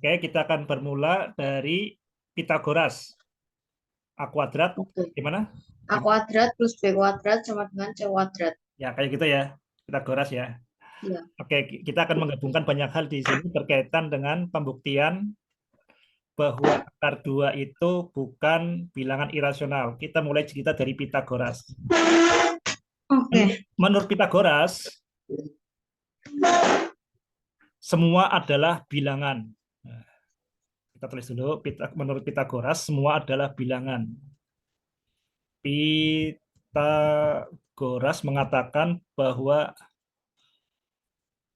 Oke, kita akan bermula dari Pitagoras. A kuadrat, Oke. gimana? A kuadrat plus B kuadrat sama dengan C kuadrat. Ya, kayak gitu ya, Pitagoras ya. Iya. Oke, kita akan menggabungkan banyak hal di sini berkaitan dengan pembuktian bahwa akar 2 itu bukan bilangan irasional. Kita mulai cerita dari Pitagoras. Oke. Menurut Pitagoras, semua adalah bilangan. Nah, kita tulis dulu, menurut Pitagoras, semua adalah bilangan. Pitagoras mengatakan bahwa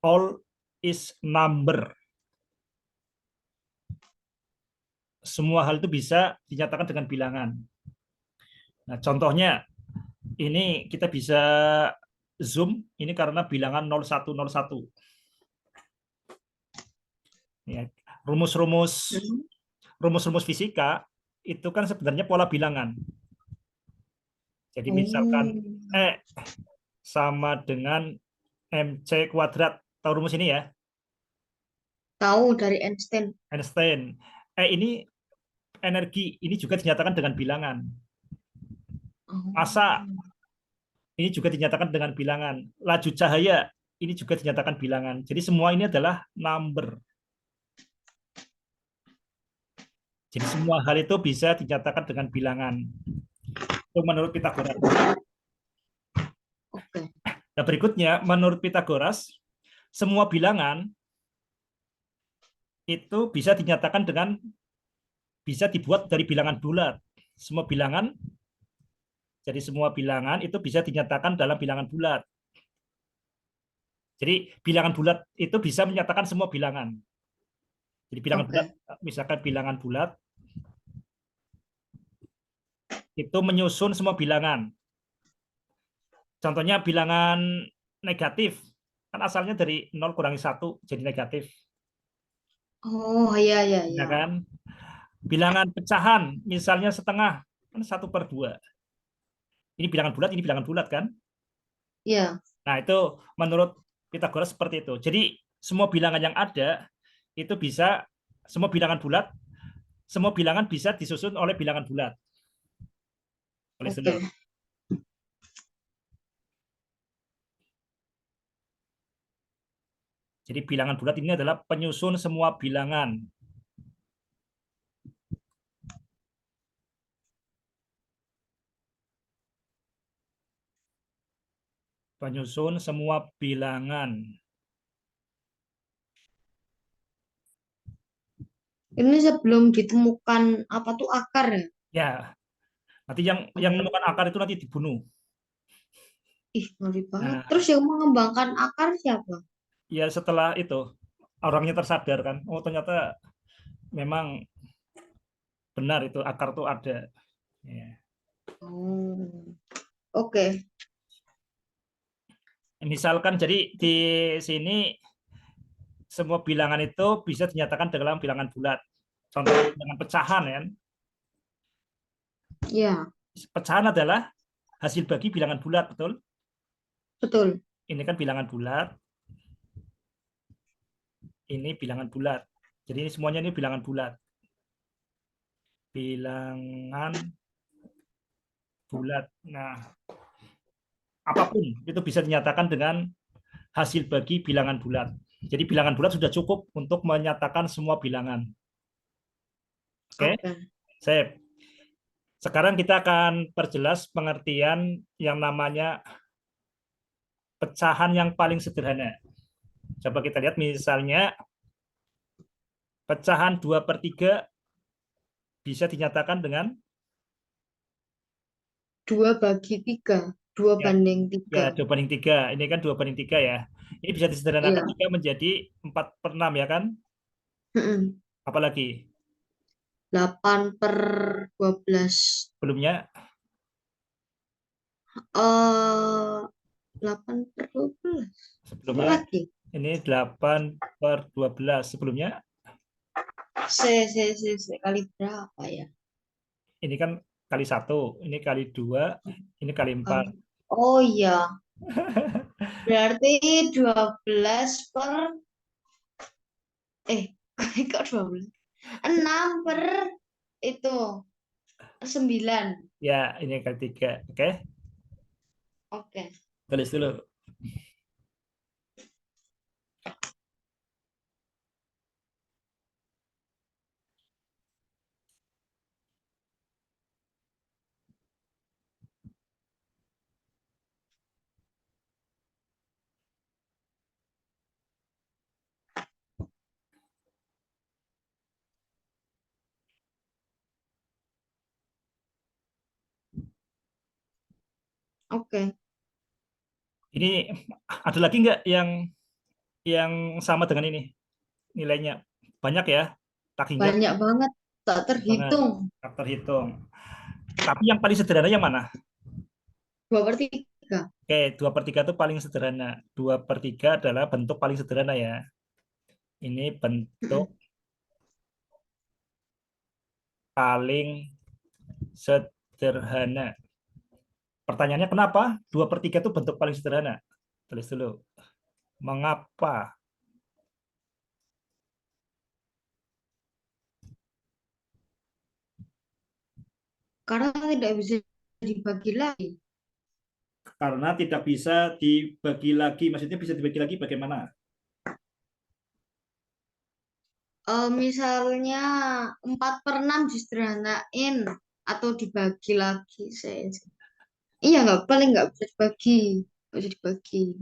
all is number. Semua hal itu bisa dinyatakan dengan bilangan. Nah, contohnya ini kita bisa zoom ini karena bilangan 0101. Ya, rumus-rumus Hmm. rumus-rumus fisika itu kan sebenarnya pola bilangan. Jadi misalkan Oh, E sama dengan MC kuadrat. Tahu rumus ini ya? tahu dari Einstein. Einstein. Ini energi, ini juga dinyatakan dengan bilangan. Massa, Oh, ini juga dinyatakan dengan bilangan. Laju cahaya, ini juga dinyatakan bilangan. Jadi semua ini adalah number. Jadi semua hal itu bisa dinyatakan dengan bilangan. Itu menurut Pitagoras. oke. Nah, berikutnya, menurut Pitagoras, semua bilangan itu bisa dinyatakan dengan bisa dibuat dari bilangan bulat. Semua bilangan, jadi semua bilangan itu bisa dinyatakan dalam bilangan bulat. Jadi bilangan bulat itu bisa menyatakan semua bilangan. Jadi bilangan bulat, Oke. misalkan bilangan bulat itu menyusun semua bilangan. Contohnya bilangan negatif, kan asalnya dari 0 kurangi 1 jadi negatif. Oh, iya, iya, Ya iya. kan? Bilangan pecahan, misalnya setengah, kan 1/2. Ini bilangan bulat, ini bilangan bulat kan? Iya. Nah, itu menurut Pitagoras seperti itu. Jadi semua bilangan yang ada itu bisa, semua bilangan bulat, semua bilangan bisa disusun oleh bilangan bulat. Oleh Oke. dulu. Jadi bilangan bulat ini adalah penyusun semua bilangan. Penyusun semua bilangan. Ini sebelum ditemukan apa tuh akar ya? Ya, nanti yang menemukan Oh, akar itu nanti dibunuh. ih, ngeri banget. Nah, Terus yang mengembangkan akar siapa? ya setelah itu orangnya tersadar kan, oh ternyata memang benar itu akar tuh ada. Ya. Oh, oke. Misalkan jadi di sini semua bilangan itu bisa dinyatakan dalam bilangan bulat. Contoh bilangan pecahan ya. Iya, Pecahan adalah hasil bagi bilangan bulat, betul? betul. Ini kan bilangan bulat, ini bilangan bulat. Jadi ini semuanya ini bilangan bulat. Bilangan bulat. Nah, apapun itu bisa dinyatakan dengan hasil bagi bilangan bulat. Jadi bilangan bulat sudah cukup untuk menyatakan semua bilangan. Oke, Oke. sip. Sekarang kita akan perjelas pengertian yang namanya pecahan yang paling sederhana. Coba kita lihat misalnya pecahan 2/3 bisa dinyatakan dengan 2/3. Dua ya, banding ya tiga. 2/3. Ini kan 2/3 ya. Ini bisa disederhanakan Iya. juga menjadi 4/6 ya kan? Mm-mm. Apalagi 8/12. sebelumnya Eh, 8/12. Apa sebelumnya lagi? ini 8/12 sebelumnya Kali berapa ya? ini kan kali 1, ini kali 2, ini kali 4. Kali. Oh iya. Berarti 12 per eh Kok 12? 6 per itu, per 9. Ya, ini kali 3. Oke, Oke, tulis dulu. oke. Ini ada lagi nggak yang sama dengan ini nilainya? Banyak ya, tak hingga Banyak banget, tak banget. terhitung. Tak terhitung. Tapi yang paling sederhana yang mana? 2/3. Oke, 2/3 itu paling sederhana. 2/3 adalah bentuk paling sederhana ya. Ini bentuk Mm-mm. paling sederhana. Pertanyaannya kenapa 2/3 itu bentuk paling sederhana? Tulis dulu. Mengapa? Karena tidak bisa dibagi lagi. Karena tidak bisa dibagi lagi. Maksudnya bisa dibagi lagi bagaimana? Misalnya 4/6 disederhanain atau dibagi lagi. Iya, nggak, paling nggak bisa dibagi. Nggak bisa dibagi.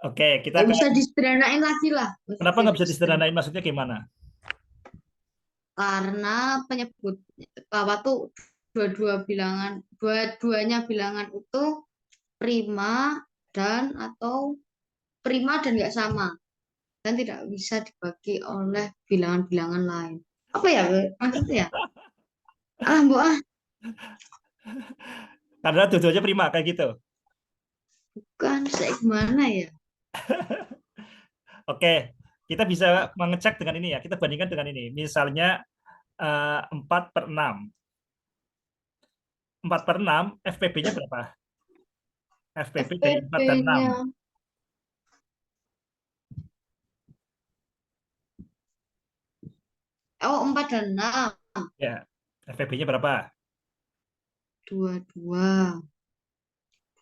Oke, kita Nggak akan. bisa disederhanain lagi lah. Kenapa Maksudnya nggak nggak bisa disederhanain. disederhanain? Maksudnya gimana? Karena penyebut apa tuh, dua-duanya bilangan itu prima dan nggak sama dan tidak bisa dibagi oleh bilangan-bilangan lain. Apa ya maksudnya ya? Ah, Bu, ah, Karena dua-duanya prima kayak gitu. bukan, saya gimana ya? Oke, kita bisa mengecek dengan ini ya. Kita bandingkan dengan ini. Misalnya 4/6. 4/6, FPB-nya berapa? FPB dari 4 dan 6. FPP-nya, 4 dan 6. Ya, FPB-nya berapa? 22,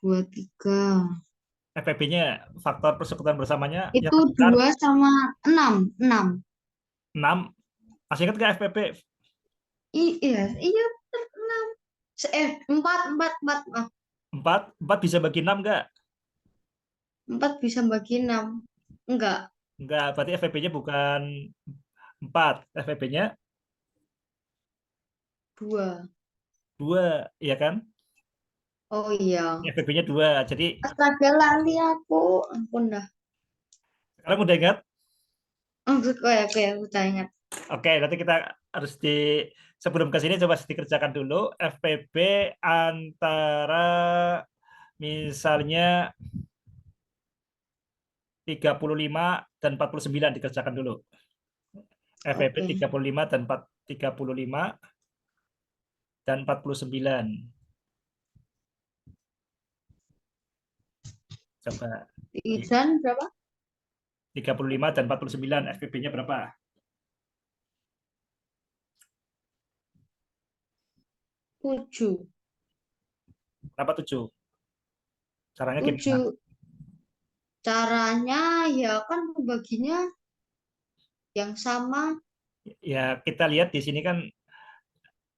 23. FPB-nya faktor persekutuan bersamanya yang Itu terbesar 2 sama 6. 6. 6. Masih ingat nggak FPB? Iya, iya, bener, 6. 4, 4, 4. 4. 4 bisa bagi 6 nggak? 4 bisa bagi 6. Enggak, Nggak, berarti FPB-nya bukan 4. FPB-nya 2. 2, iya kan? Oh iya. FPB-nya 2. Jadi Astaga, lali aku. Ampun dah. sekarang udah ingat? Maksudku ya, oke, aku udah ingat. Oke, nanti kita harus sebelum ke sini coba dikerjakan dulu FPB antara misalnya 35 dan 49 dikerjakan dulu. FPB Oke. 35 dan 35 dan 49. Coba Izan berapa? 35 dan 49 FPB-nya berapa? 7. Berapa 7? Caranya gimana? 7. Caranya ya kan baginya yang sama. Ya, kita lihat di sini kan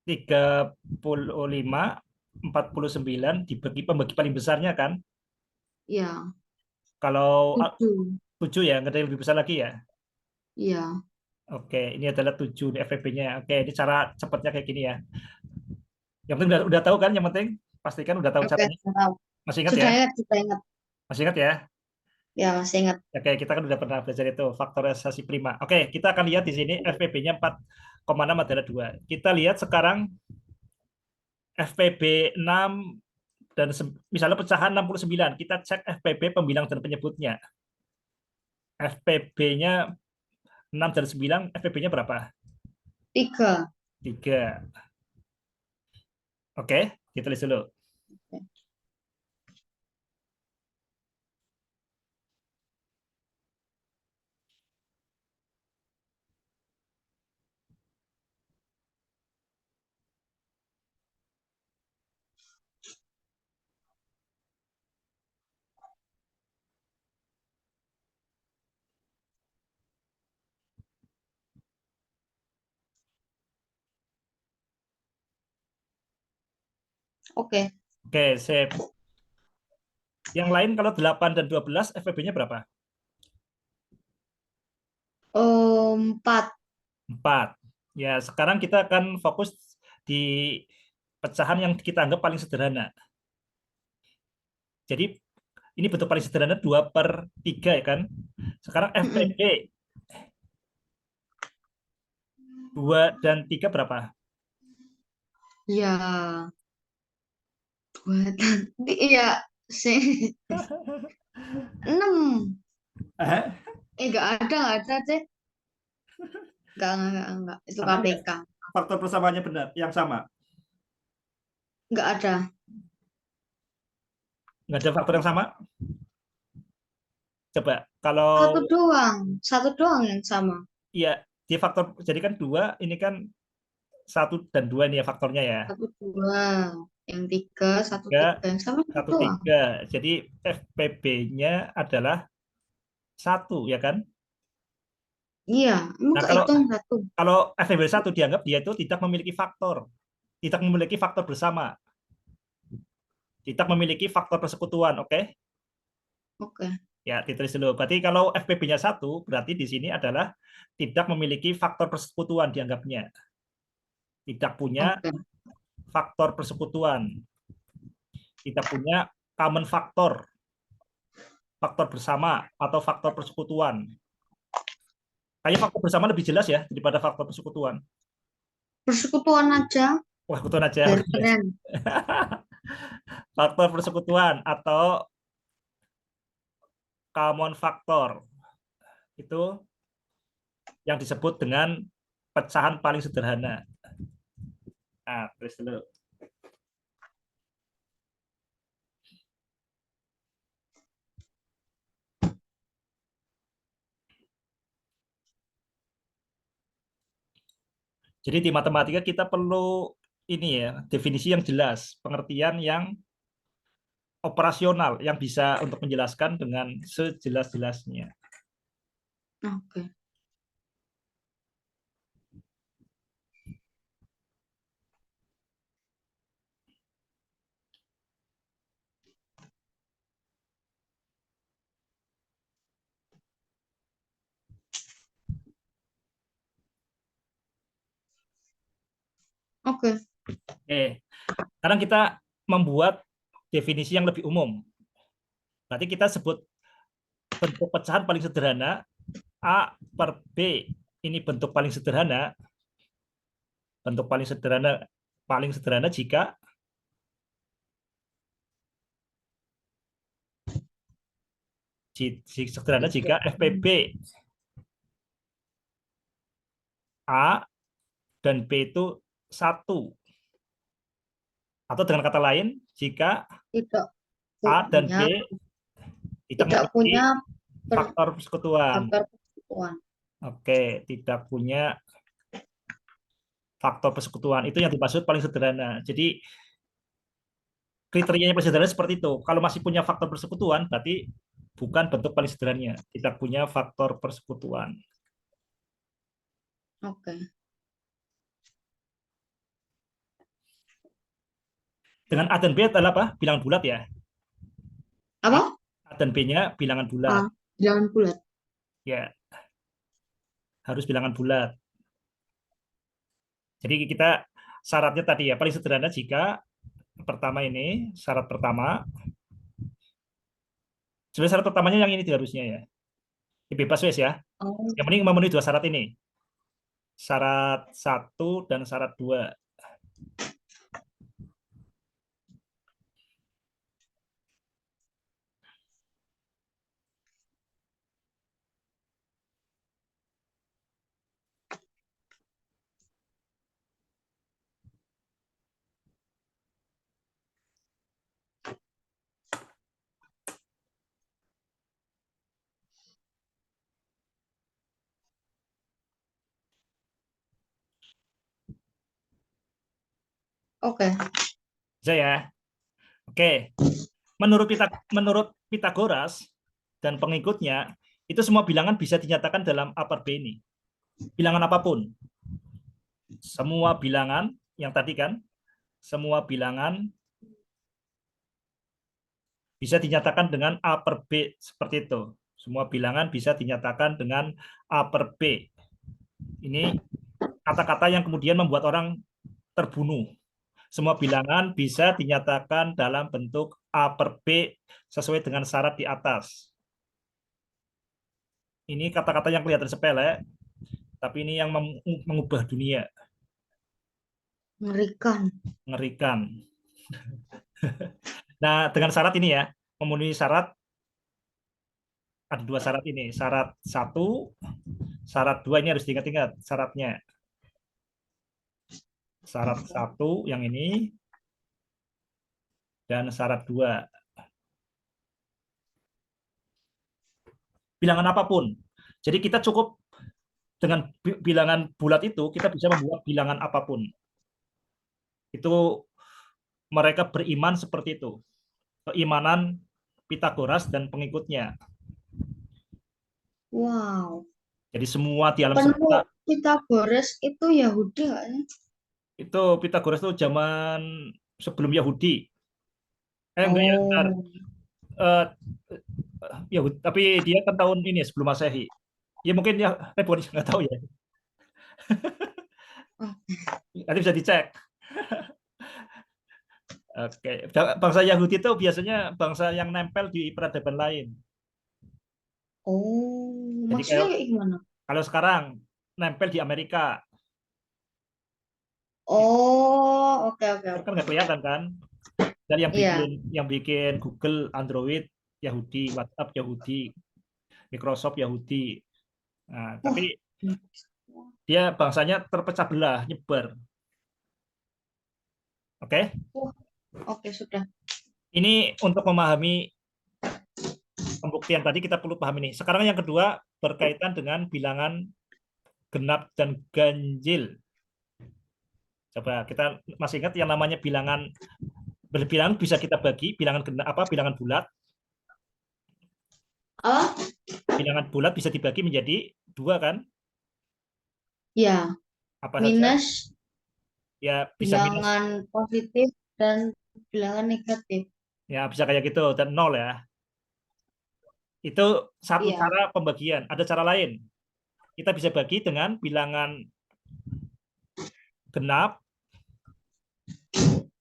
35, 49 dibagi pembagi paling besarnya kan. Ya, Kalau 7. 7 ya, nggak ada yang lebih besar lagi ya. Ya, Oke, ini adalah 7 FVP-nya. Oke, ini cara cepatnya kayak gini ya. Yang penting udah tahu kan, yang penting pastikan udah tahu oke, caranya. sudah tahu. Masih ingat ya? Sudah ingat, sudah ingat. Masih ingat ya? Ya, masih ingat. Oke, kita kan udah pernah belajar itu faktorisasi prima. Oke, kita akan lihat di sini FVP-nya 4,6 adalah 2. Kita lihat sekarang FPB 6 dan misalnya pecahan 69. Kita cek FPB pembilang dan penyebutnya. FPB-nya 6 dan 9, FPB-nya berapa? 3. 3. Oke, kita tulis dulu. Oke. Oke, sip. Yang lain kalau 8 dan 12 FPB-nya berapa? 4. 4. Ya, sekarang kita akan fokus di pecahan yang kita anggap paling sederhana. Jadi ini bentuk paling sederhana 2/3 ya kan? Sekarang Mm-mm. FPB 2 dan 3 berapa? Ya, buatan. Iya, sih. 6. Nggak ada deh. Nggak. Itu Ada nggak KPK. faktor persamaannya benar yang sama? Nggak ada. Nggak ada faktor yang sama? Coba kalau Satu doang. Satu doang yang sama. ya di faktor jadi kan 2 ini kan 1 dan 2 ini ya faktornya ya. Satu, dua. Yang tiga, satu, 3 tiga. Yang sama satu satu doang. 3. Jadi FPB-nya adalah 1 ya kan? Iya, emang Nah, kalau kehitung satu. kalau FPB 1 dianggap dia itu tidak memiliki faktor, tidak memiliki faktor bersama, tidak memiliki faktor persekutuan, oke? Oke, Ya, ditulis dulu. Berarti kalau FPB-nya 1, berarti di sini adalah tidak memiliki faktor persekutuan dianggapnya. Tidak punya oke, faktor persekutuan. Tidak punya common faktor, faktor bersama atau faktor persekutuan. Kayaknya faktor bersama lebih jelas ya daripada faktor persekutuan. persekutuan aja Wah, kebetulan aja. biar Oke. keren. Faktor persekutuan atau common faktor itu yang disebut dengan pecahan paling sederhana. Nah, terus dulu. Jadi di matematika kita perlu ini ya, definisi yang jelas, pengertian yang operasional yang bisa untuk menjelaskan dengan sejelas-jelasnya. Oke, oke, Sekarang kita membuat definisi yang lebih umum. Berarti kita sebut bentuk pecahan paling sederhana A per B. Ini bentuk paling sederhana, bentuk paling sederhana jika sederhana tiga. jika FPB A dan B itu 1. Atau dengan kata lain, jika Tidak A dan punya, B tidak tidak memiliki punya faktor persekutuan. faktor persekutuan. Oke, tidak punya faktor persekutuan. Itu yang dimaksud paling sederhana. Jadi kriterianya paling sederhana seperti itu. Kalau masih punya faktor persekutuan, berarti bukan bentuk paling sederhananya. Tidak punya faktor persekutuan. Oke. Dengan A dan B adalah apa? Bilangan bulat ya. A, Apa? A dan B-nya bilangan bulat. A. Jangan bulat. Ya, harus bilangan bulat. Jadi kita syaratnya tadi ya, paling sederhana jika pertama ini, syarat pertama. Sebenarnya syarat pertamanya yang ini harusnya ya. Ini bebas wes ya. Oh, Yang penting memenuhi 2 syarat ini. Syarat 1 dan syarat 2. oke. Bisa ya. Oke. Menurut Pitagoras dan pengikutnya, itu semua bilangan bisa dinyatakan dalam A per B ini. Bilangan apapun. Semua bilangan yang tadi kan, semua bilangan bisa dinyatakan dengan A per B seperti itu. Semua bilangan bisa dinyatakan dengan A per B. Ini kata-kata yang kemudian membuat orang terbunuh. Semua bilangan bisa dinyatakan dalam bentuk A per B sesuai dengan syarat di atas. Ini kata-kata yang kelihatan sepele, tapi ini yang mengubah dunia. Mengerikan. Mengerikan. Nah, dengan syarat ini ya, memenuhi syarat, ada dua syarat ini. Syarat satu, syarat dua ini harus diingat-ingat syaratnya. Syarat satu yang ini, dan syarat dua. Bilangan apapun. Jadi kita cukup dengan bilangan bulat itu, kita bisa membuat bilangan apapun. Itu mereka beriman seperti itu. Keimanan Pitagoras dan pengikutnya. Wow. Jadi semua di alam Penemu semesta Pitagoras itu Yahudi nggak sih? itu Pitagoras itu zaman sebelum Yahudi. Enggak ya, bentar. Oh. Eh, Yahudi, tapi dia kan tahun ini sebelum Masehi. Ya mungkin ya, bukan nggak tahu ya. Oh. Nanti bisa dicek. Oke, bangsa Yahudi itu biasanya bangsa yang nempel di peradaban lain. Oh, Jadi maksudnya kalau kayak gimana? kalau sekarang nempel di Amerika, Oh, oke oke itu kan oke. nggak kelihatan kan? Dan Iya. yang bikin Google, Android Yahudi, WhatsApp Yahudi, Microsoft Yahudi. Nah, tapi Wah. dia bangsanya terpecah belah, nyebar. Oke, Wah, oke sudah. ini untuk memahami pembuktian tadi kita perlu paham ini. Sekarang yang kedua berkaitan dengan bilangan genap dan ganjil. Coba kita masih ingat yang namanya bilangan berbilangan bisa kita bagi bilangan genap apa bilangan bulat. Ah, Bilangan bulat bisa dibagi menjadi dua kan? ya, Apa saja? minus Ya bisa minus, bilangan positif dan bilangan negatif. ya bisa kayak gitu dan nol ya. Itu satu Iya. cara pembagian. Ada cara lain. Kita bisa bagi dengan bilangan genap.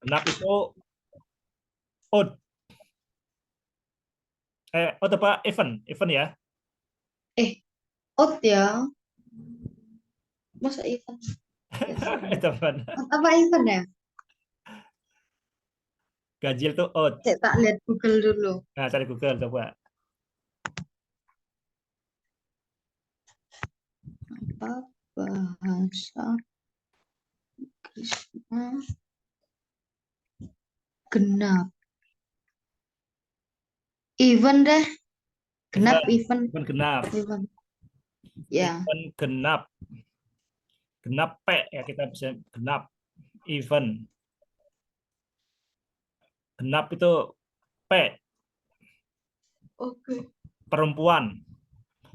Genap itu odd. Odd apa? Even. Even ya. Eh, odd ya. Masa event? Ya, salah. Itu kan. Odd apa event ya? Ganjil itu odd. Saya tak lihat Google dulu. Nah, cari Google coba. Apa bahasa Krishna genap? Event deh. Genap Even. event. Even genap. Event. Ya. Even genap. Genap P ya kita bisa genap. Even. Genap itu P. Oke. Perempuan.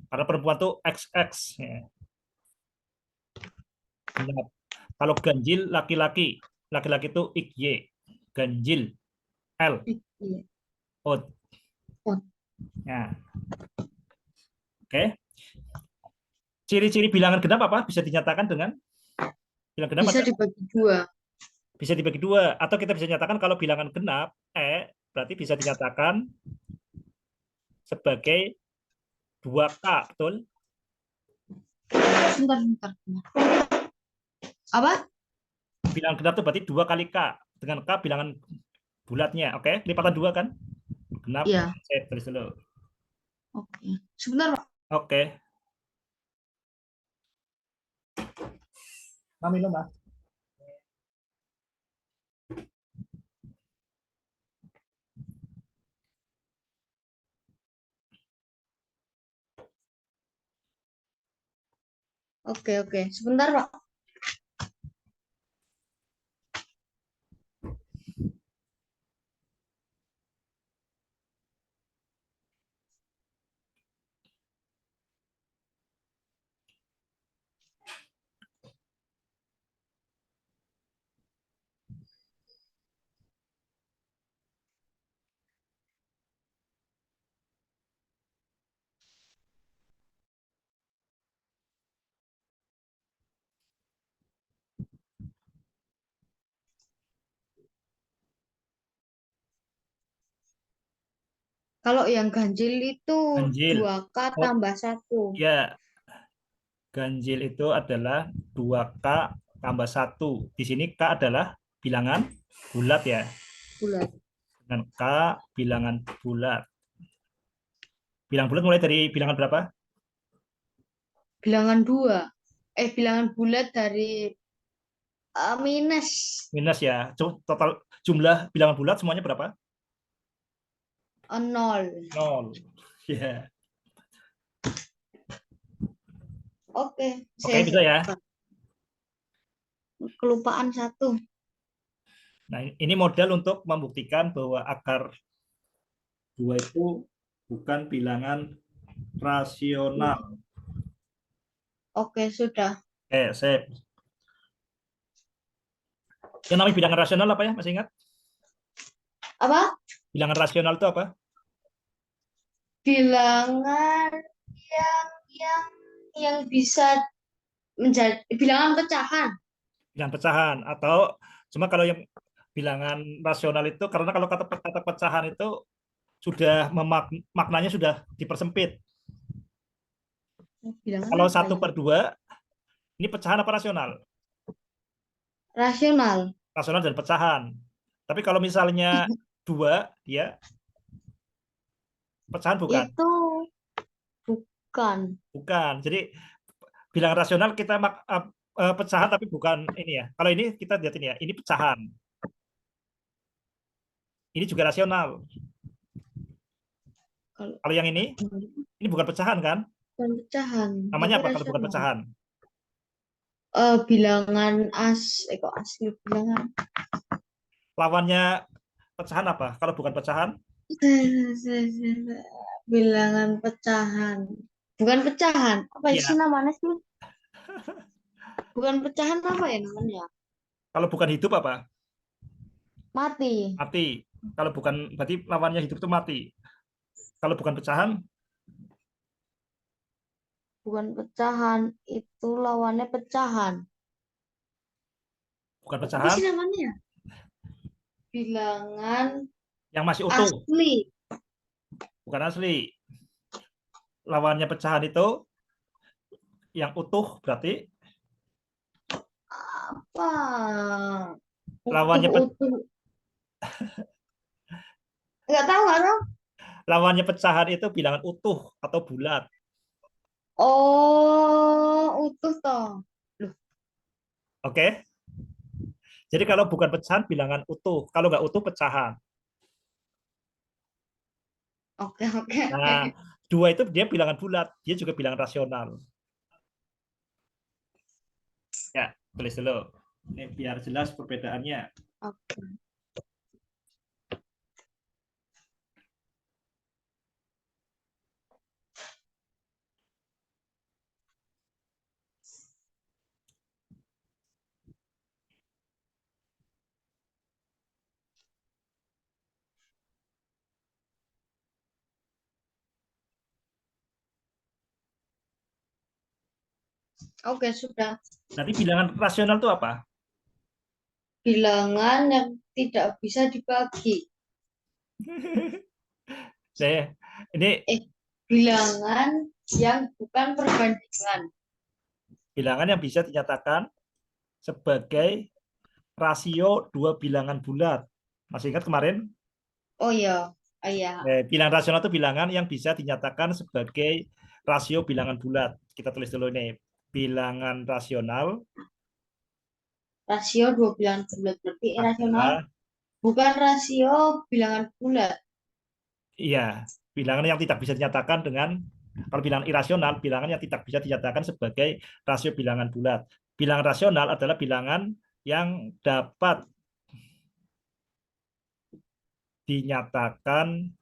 Karena perempuan tuh XX. Ya. Genap. Kalau ganjil laki-laki. Laki-laki itu XY. Ganjil L. Iya. Odd. Odd. Ya. Oke. Ciri-ciri bilangan genap apa? Bisa dinyatakan dengan bilangan genap Bisa ada dibagi dua. bisa dibagi dua atau kita bisa nyatakan kalau bilangan genap berarti bisa dinyatakan sebagai 2K, betul? Bentar, bentar, bentar. Apa? Bilangan genap itu berarti 2 kali K dengan K bilangan bulatnya. Oke, lipatan 2 kan? Genap. Iya. Saya tulis dulu. Oke. Sebentar, Pak. Oke. Mami lo, Mas. Oke, oke. Sebentar, Pak. Kalau yang ganjil itu Ganjil. 2K Oh, tambah 1 ya, ganjil itu adalah 2K tambah 1. Di sini K adalah bilangan bulat ya. bulat. Dengan K bilangan bulat. Bilangan bulat mulai dari bilangan berapa? Bilangan 2. Bilangan bulat dari minus Minus ya. Total jumlah bilangan bulat semuanya berapa? 0. Nol. Ya. Oke, Oke, saya bisa ya. kelupaan 1. Nah, ini modal untuk membuktikan bahwa akar 2 itu bukan bilangan rasional. Oke, sudah. Oke, sip. Yang namanya bilangan rasional apa ya? Masih ingat? Apa? Bilangan rasional itu apa? Bilangan yang yang yang bisa menjadi bilangan pecahan. Bilangan pecahan atau cuma kalau yang bilangan rasional itu karena kalau kata pecahan itu sudah maknanya sudah dipersempit. Bilangan Kalau apa satu ya? per 2 ini pecahan apa rasional? Rasional. Rasional dan pecahan. Tapi kalau misalnya 2 dia pecahan bukan? Itu bukan. Bukan. Jadi bilangan rasional kita pecahan tapi bukan ini ya. Kalau ini kita lihat ini ya, ini pecahan. Ini juga rasional. Kalau Kalau yang ini bukan pecahan kan? bukan pecahan, Namanya tapi apa kalau bukan rasional. pecahan? Bilangan kok asli bilangan. Lawannya pecahan apa? Kalau bukan pecahan? Bilangan pecahan. Bukan pecahan. Apa sih Iya. namanya sih? Bukan pecahan apa ya namanya? Kalau bukan hidup apa? Mati. Mati. Kalau bukan berarti lawannya hidup itu mati. Kalau bukan pecahan, Bukan pecahan. Itu lawannya pecahan. bukan Apa pecahan sih namanya? Bilangan yang masih utuh, asli. bukan asli. Lawannya pecahan itu yang utuh berarti Apa? lawannya Utuh-utuh. Nggak tahu, nggak tahu. lawannya pecahan itu bilangan utuh atau bulat. Oh, utuh toh. Loh, Oke. Jadi kalau bukan pecahan bilangan utuh, kalau nggak utuh pecahan. oke, oke, Nah, oke. 2 itu dia bilangan bulat, dia juga bilangan rasional. Ya, tulis dulu. Ini biar jelas perbedaannya. Oke. Oke, sudah. Nanti bilangan rasional itu apa? Bilangan yang tidak bisa dibagi. Saya ini Eh, bilangan yang bukan perbandingan. bilangan yang bisa dinyatakan sebagai rasio dua bilangan bulat. Masih ingat kemarin? Oh iya, oh iya. Bilangan rasional itu bilangan yang bisa dinyatakan sebagai rasio bilangan bulat. Kita tulis dulu ini. Bilangan rasional Rasio dua bilangan bulat. Berarti irasional adalah, bukan rasio bilangan bulat. iya, bilangan yang tidak bisa dinyatakan dengan, kalau bilangan irasional, bilangan yang tidak bisa dinyatakan sebagai rasio bilangan bulat. Bilangan rasional adalah bilangan yang dapat dinyatakan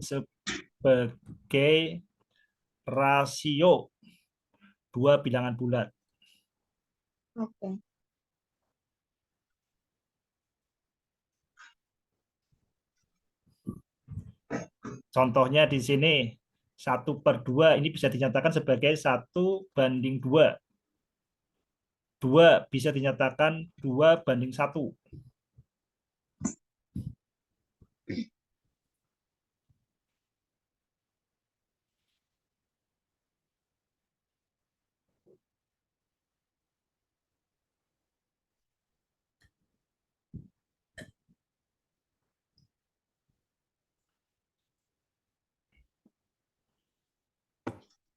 sebagai rasio dua bilangan bulat. Oke. Contohnya di sini 1/2 ini bisa dinyatakan sebagai 1/2. 2 bisa dinyatakan 2/1.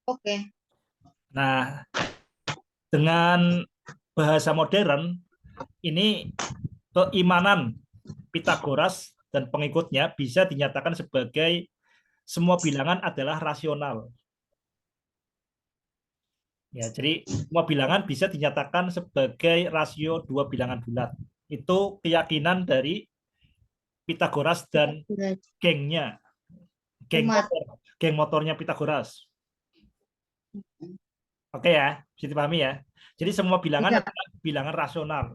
Oke. Nah, dengan bahasa modern, ini keimanan Pitagoras dan pengikutnya bisa dinyatakan sebagai semua bilangan adalah rasional. Ya, jadi semua bilangan bisa dinyatakan sebagai rasio dua bilangan bulat. Itu keyakinan dari Pitagoras dan Berat. gengnya, geng Umat. motor, geng motornya Pitagoras. Oke ya, bisa dipahami ya. Jadi semua bilangan Bisa. adalah bilangan rasional.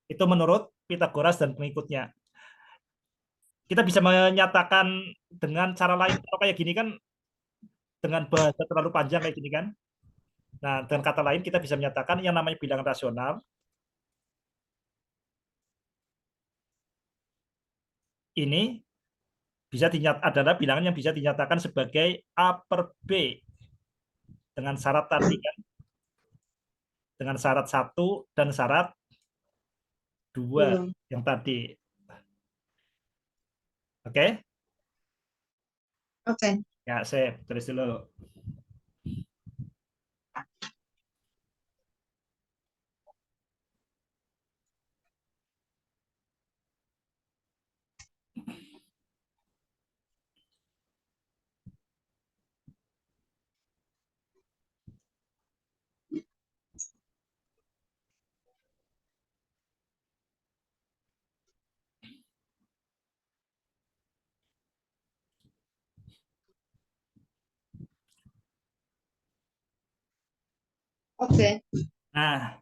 Itu menurut Pitagoras dan pengikutnya. Kita bisa menyatakan dengan cara lain. Kalau kayak gini kan dengan bahasa terlalu panjang kayak gini kan. Nah, dengan kata lain kita bisa menyatakan yang namanya bilangan rasional ini adalah bilangan yang bisa dinyatakan sebagai A per B dengan syarat tadi kan, dengan syarat satu dan syarat dua Belum. yang tadi. Oke? Oke. Ya, saya tulis dulu. Oke. Nah,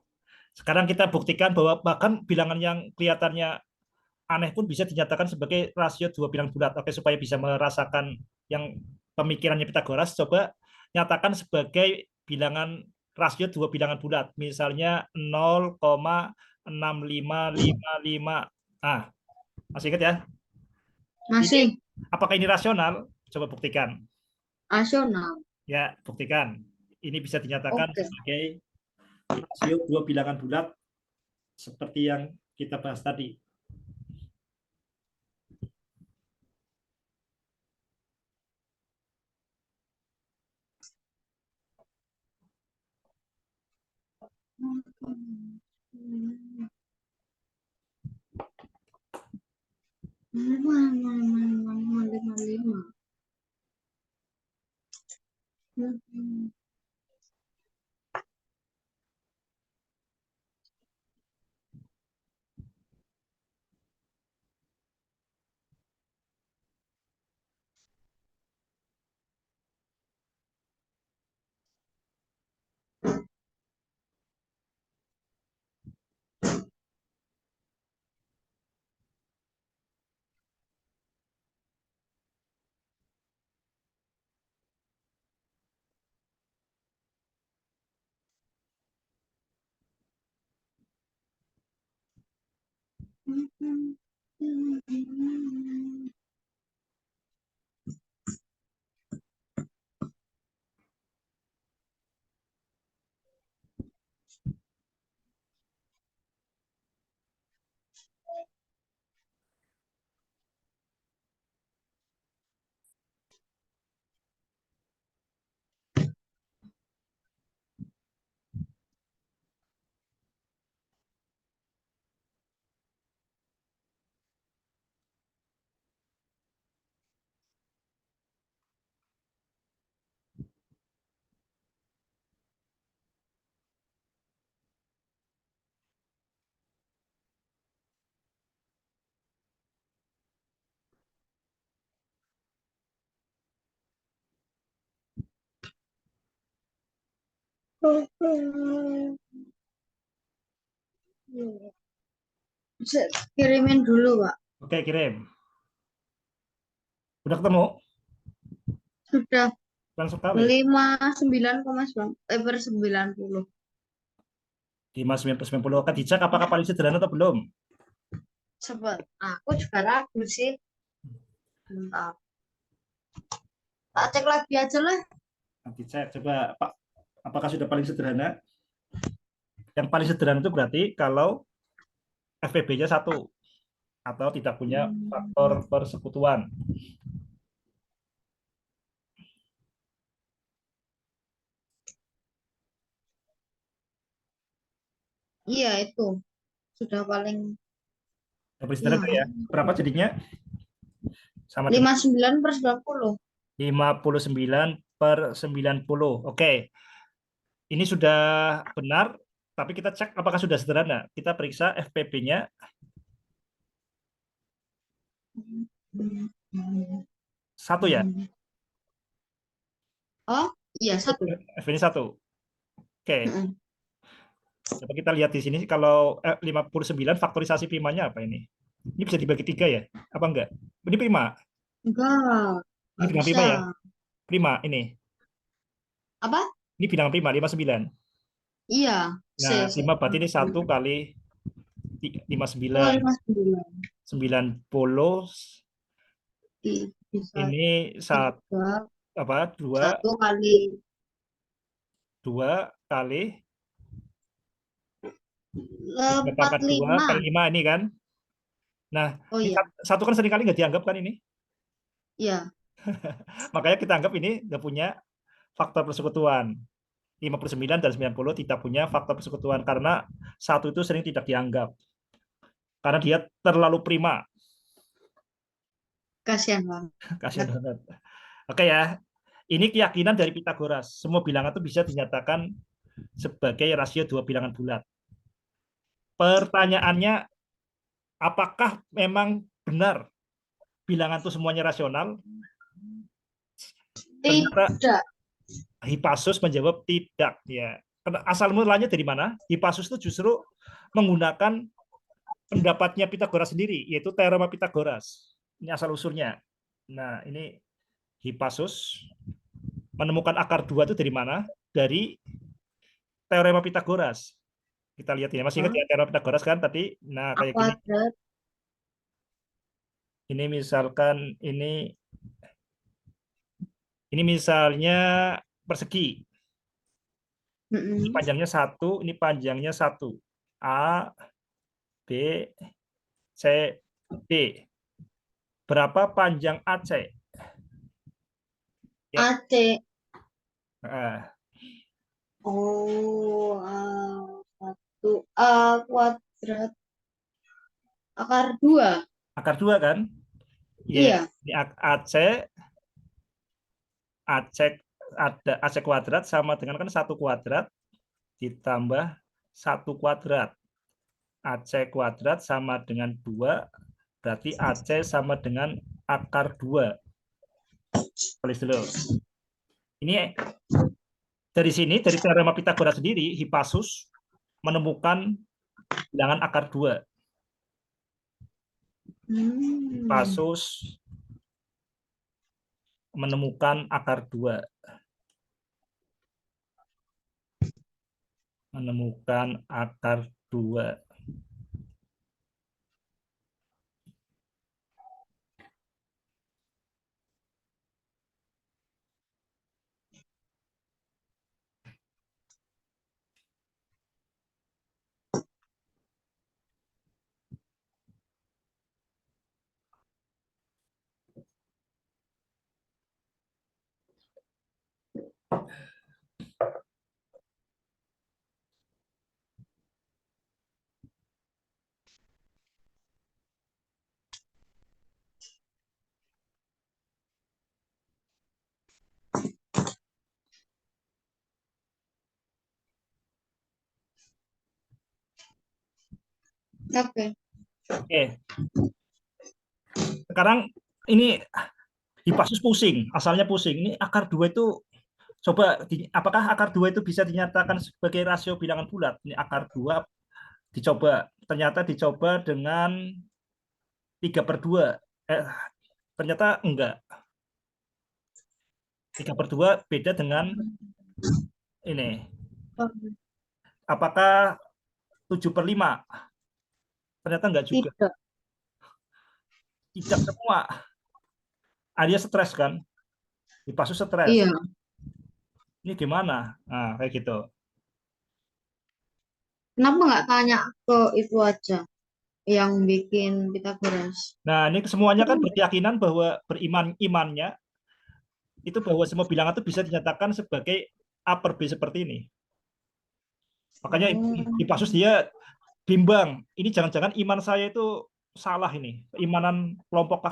sekarang kita buktikan bahwa bahkan bilangan yang kelihatannya aneh pun bisa dinyatakan sebagai rasio dua bilangan bulat. Oke, supaya bisa merasakan yang pemikirannya Pitagoras, coba nyatakan sebagai bilangan rasio dua bilangan bulat. Misalnya 0,6555. Ah, masih ingat ya? Ini Masih apakah ini rasional? Coba buktikan. rasional. Ya, buktikan. Ini bisa dinyatakan Oke. sebagai rasio dua bilangan bulat seperti yang kita bahas tadi. Lima, lima, lima, lima, lima, lima. Bisa kirimin dulu, Pak. Oke, kirim. Udah ketemu? Sudah Langsung kali. 59,9 per 90. Di Mas 90 kan dicek apakah paling sederhana atau belum. Cepet. Aku juga ragu sih. Bentar. Tak cek lagi aja lah. Nanti cek coba Pak, apakah sudah paling sederhana? Yang paling sederhana itu berarti kalau FPB-nya satu atau tidak punya faktor persekutuan. Iya itu sudah paling Double iya sederhana ya. Berapa jadinya? Sama dengan 59/90. 59/90. Oke, ini sudah benar, tapi kita cek apakah sudah sederhana. Kita periksa FPB-nya satu ya. Oh iya satu. FB ini satu. Oke, Mm-mm. coba kita lihat di sini kalau 59 faktorisasi primanya apa ini? Ini bisa dibagi tiga ya? Apa enggak? Ini prima. Enggak, Ini nggak bilangan bisa. prima ya? Prima ini. Apa? Ini bilangan prima 59. Iya, C, Nah, C. prima berarti ini satu kali Oh, 59. 59. 90 Bisa ini satu tiga, apa? Dua, satu kali dua kali empat pangkat dua lima. kali 5 ini kan. Nah, Oh ini iya, satu kan seringkali nggak dianggap kan ini. iya. Makanya kita anggap ini nggak punya faktor persekutuan. 59 dan 90 tidak punya faktor persekutuan karena satu itu sering tidak dianggap. Karena dia terlalu prima. Kasihan banget. Kasihan banget. Oke ya, ini keyakinan dari Pitagoras. Semua bilangan itu bisa dinyatakan sebagai rasio dua bilangan bulat. Pertanyaannya, apakah memang benar bilangan itu semuanya rasional? Ternyata Tidak. Hippasus menjawab tidak. Ya, asal mulanya dari mana? Hippasus itu justru menggunakan pendapatnya Pitagoras sendiri, yaitu teorema Pitagoras. Ini asal usulnya. Nah, ini Hippasus menemukan akar dua itu dari mana? Dari teorema Pitagoras. Kita lihat ini. Masih ingat Hah? ya teorema Pitagoras kan tadi? Nah, A kayak gini. kuadrat. Ini misalkan ini misalnya persegi. Ini Mm-mm. panjangnya satu, ini panjangnya satu. A, B, C, D. Berapa panjang AC? Ya. AC. Nah, Oh, satu A kuadrat akar dua. akar dua kan? Ya, Iya. ini AC, AC ada AC kuadrat sama dengan kan satu kuadrat ditambah satu kuadrat. AC kuadrat sama dengan 2, berarti AC sama dengan akar 2. Tulis dulu. Ini dari sini, dari teorema Pitagoras sendiri, Hippasus menemukan bilangan akar 2. Hmm. Hippasus menemukan akar 2. Menemukan akar 2. Oke. Oke, sekarang ini Hippasus pusing, asalnya pusing. Ini akar 2 itu coba apakah akar 2 itu bisa dinyatakan sebagai rasio bilangan bulat? Ini akar 2 dicoba, ternyata dicoba dengan 3/2. Eh, ternyata enggak. 3/2 beda dengan ini. Apakah 7/5? Ternyata enggak juga. Tidak. Tidak semua. Dia stres kan? Hippasus stres. Iya. Ini gimana? Nah, kayak gitu. Kenapa nggak tanya ke itu aja yang bikin Pitagoras? Nah, ini semuanya kan berkeyakinan bahwa imannya itu bahwa semua bilangan itu bisa dinyatakan sebagai A per B seperti ini. Makanya Oh, di Pasus dia bimbang. Ini jangan-jangan iman saya itu salah ini. Keimanan kelompok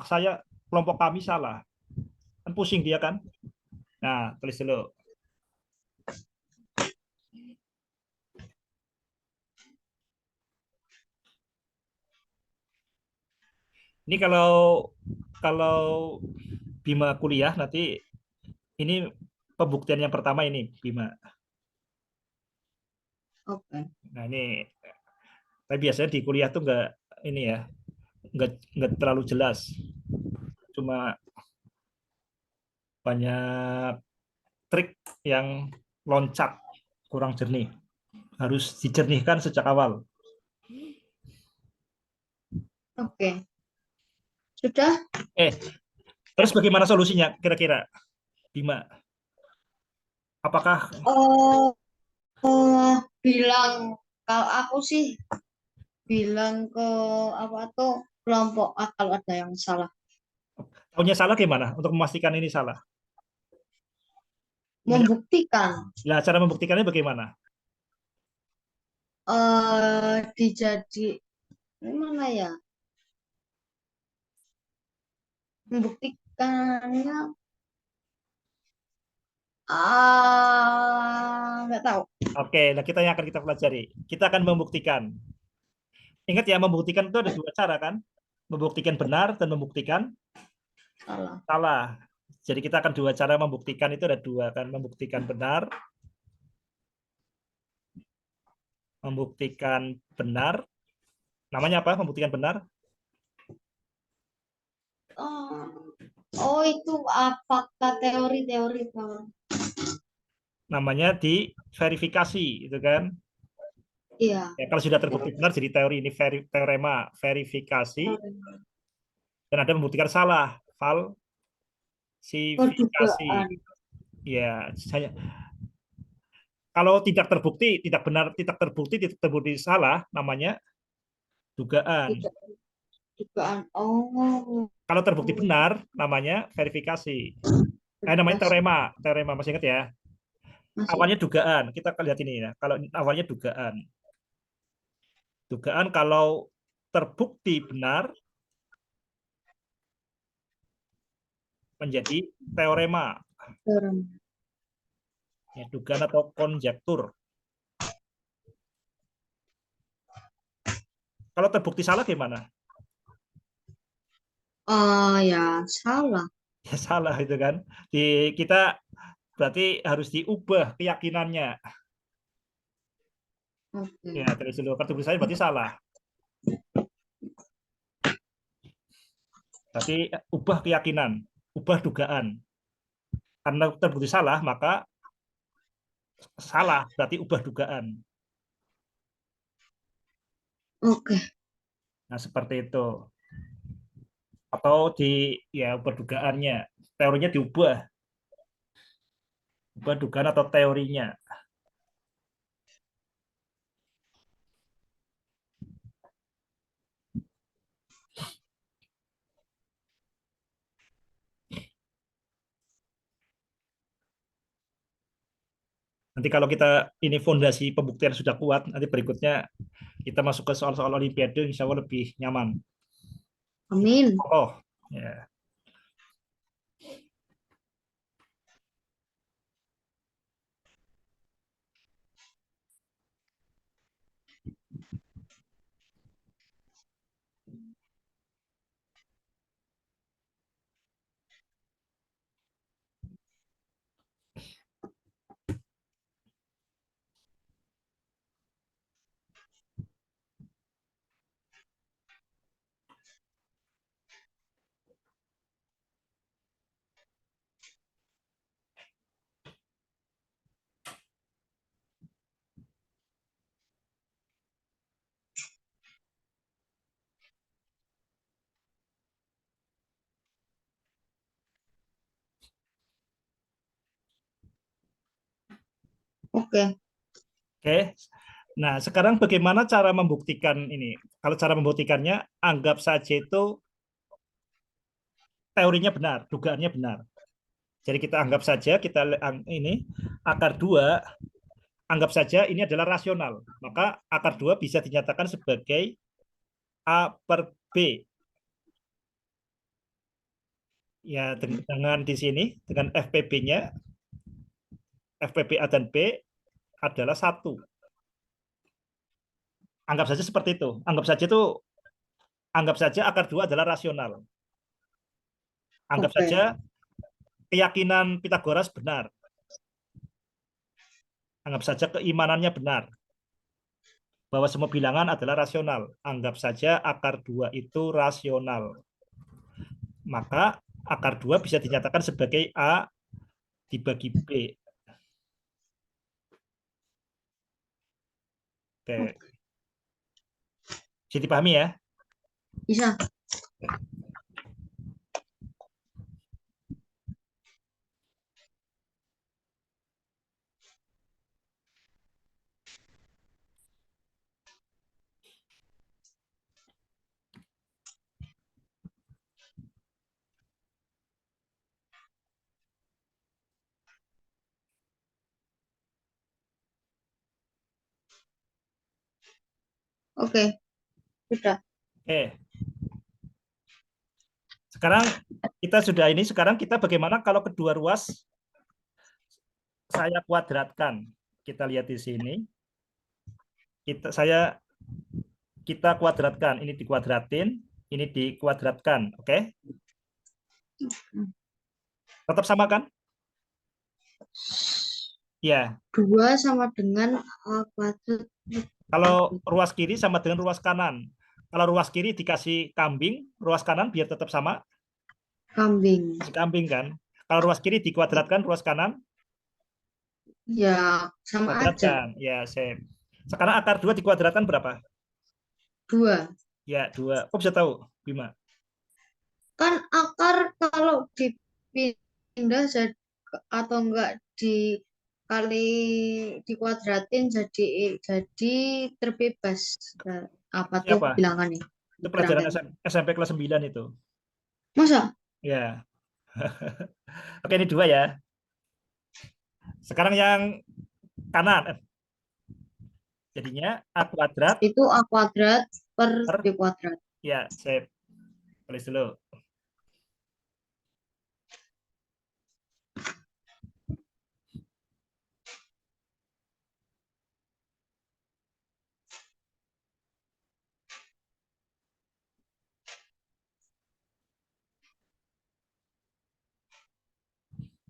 kami salah. Kan pusing dia kan. Nah, tulis dulu. Ini kalau kalau Bima kuliah nanti ini pembuktian yang pertama ini Bima. oke. Nah ini, tapi biasanya di kuliah tuh nggak ini ya, nggak terlalu jelas. Cuma banyak trik yang loncat, kurang jernih. Harus dijernihkan sejak awal. Oke. Sudah? Eh, terus bagaimana solusinya kira-kira, Bima? Apakah Oh, bilang kalau aku sih bilang ke apa tuh kelompok A kalau ada yang salah. tahunya salah gimana untuk memastikan ini salah? Membuktikan Nah, cara membuktikannya bagaimana? dijadi mana ya? Membuktikannya nggak tahu. Oke, nah kita yang akan kita pelajari. Kita akan membuktikan. Ingat ya, membuktikan itu ada dua cara kan? Membuktikan benar dan membuktikan Salah. salah. Jadi kita akan dua cara membuktikan itu ada dua kan? Membuktikan benar. Namanya apa? Membuktikan benar. Oh, oh itu fakta teori-teori. Namanya di verifikasi, itu kan? Iya. Ya, kalau sudah terbukti benar jadi teori ini teorema verifikasi dan ada membuktikan salah, Oh, falsifikasi. dugaan. Ya, saya kalau tidak terbukti, tidak terbukti salah, namanya dugaan. Dugaan. Oh, Kalau terbukti benar, namanya verifikasi. Namanya verifikasi. teorema masih ingat ya? Masih. Awalnya dugaan. Kita akan lihat ini ya. Kalau awalnya dugaan, kalau terbukti benar menjadi teorema, Orang. ya, dugaan atau konjektur. Kalau terbukti salah gimana? Oh ya, salah. Ya salah itu kan. Kita berarti harus diubah keyakinannya. Oke. Ya, terus dulu terbukti salah berarti salah. Berarti ubah keyakinan, ubah dugaan. Karena terbukti salah, maka salah berarti ubah dugaan. Oke. Nah, seperti itu. Atau ya ubah dugaannya. Teorinya diubah, ubah dugaan atau teorinya. Nanti kalau kita ini fondasi pembuktian sudah kuat, nanti berikutnya kita masuk ke soal-soal Olimpiade, insya Allah lebih nyaman. Amin. Oh, ya. Oke. Oke. Nah, sekarang bagaimana cara membuktikan ini? Kalau cara membuktikannya, anggap saja itu teorinya benar, dugaannya benar. Jadi kita anggap saja ini akar 2 anggap saja ini adalah rasional. Maka akar 2 bisa dinyatakan sebagai A per B. Ya, dengan di sini, dengan FPB-nya, FPB A dan B adalah 1. Anggap saja seperti itu. Anggap saja akar 2 adalah rasional. Anggap Oke. saja keyakinan Pitagoras benar. Anggap saja keimanannya benar bahwa semua bilangan adalah rasional. Anggap saja akar 2 itu rasional. Maka akar 2 bisa dinyatakan sebagai A dibagi B. Oke. Jadi dipahami ya? Bisa. Oke. Sudah. Oke. Sekarang kita bagaimana kalau kedua ruas saya kuadratkan. Kita lihat di sini. Kita kuadratkan. Ini dikuadratin, ini dikuadratkan. Oke? Tetap sama kan? Ya. 2 sama dengan A kuadrat Kalau ruas kiri sama dengan ruas kanan. Kalau ruas kiri dikasih kambing, ruas kanan biar tetap sama, kambing. si kambing kan. Kalau ruas kiri dikuadratkan, ruas kanan Ya, sama aja. kuadratkan. Ya, same. Sekarang akar 2 dikuadratkan berapa? 2. Ya, 2. Kok bisa tahu, Bima? Kan akar kalau dipindah jadi atau enggak dikali dikuadratin jadi terbebas. Nah, apa tuh Siapa? bilangannya? Itu pelajaran Bilangan. SMP kelas 9 itu. Masa? Ya. Oke, ini 2 ya. Sekarang yang kanan. Jadinya A kuadrat Itu A kuadrat per per, B kuadrat. ya, saya tulis dulu.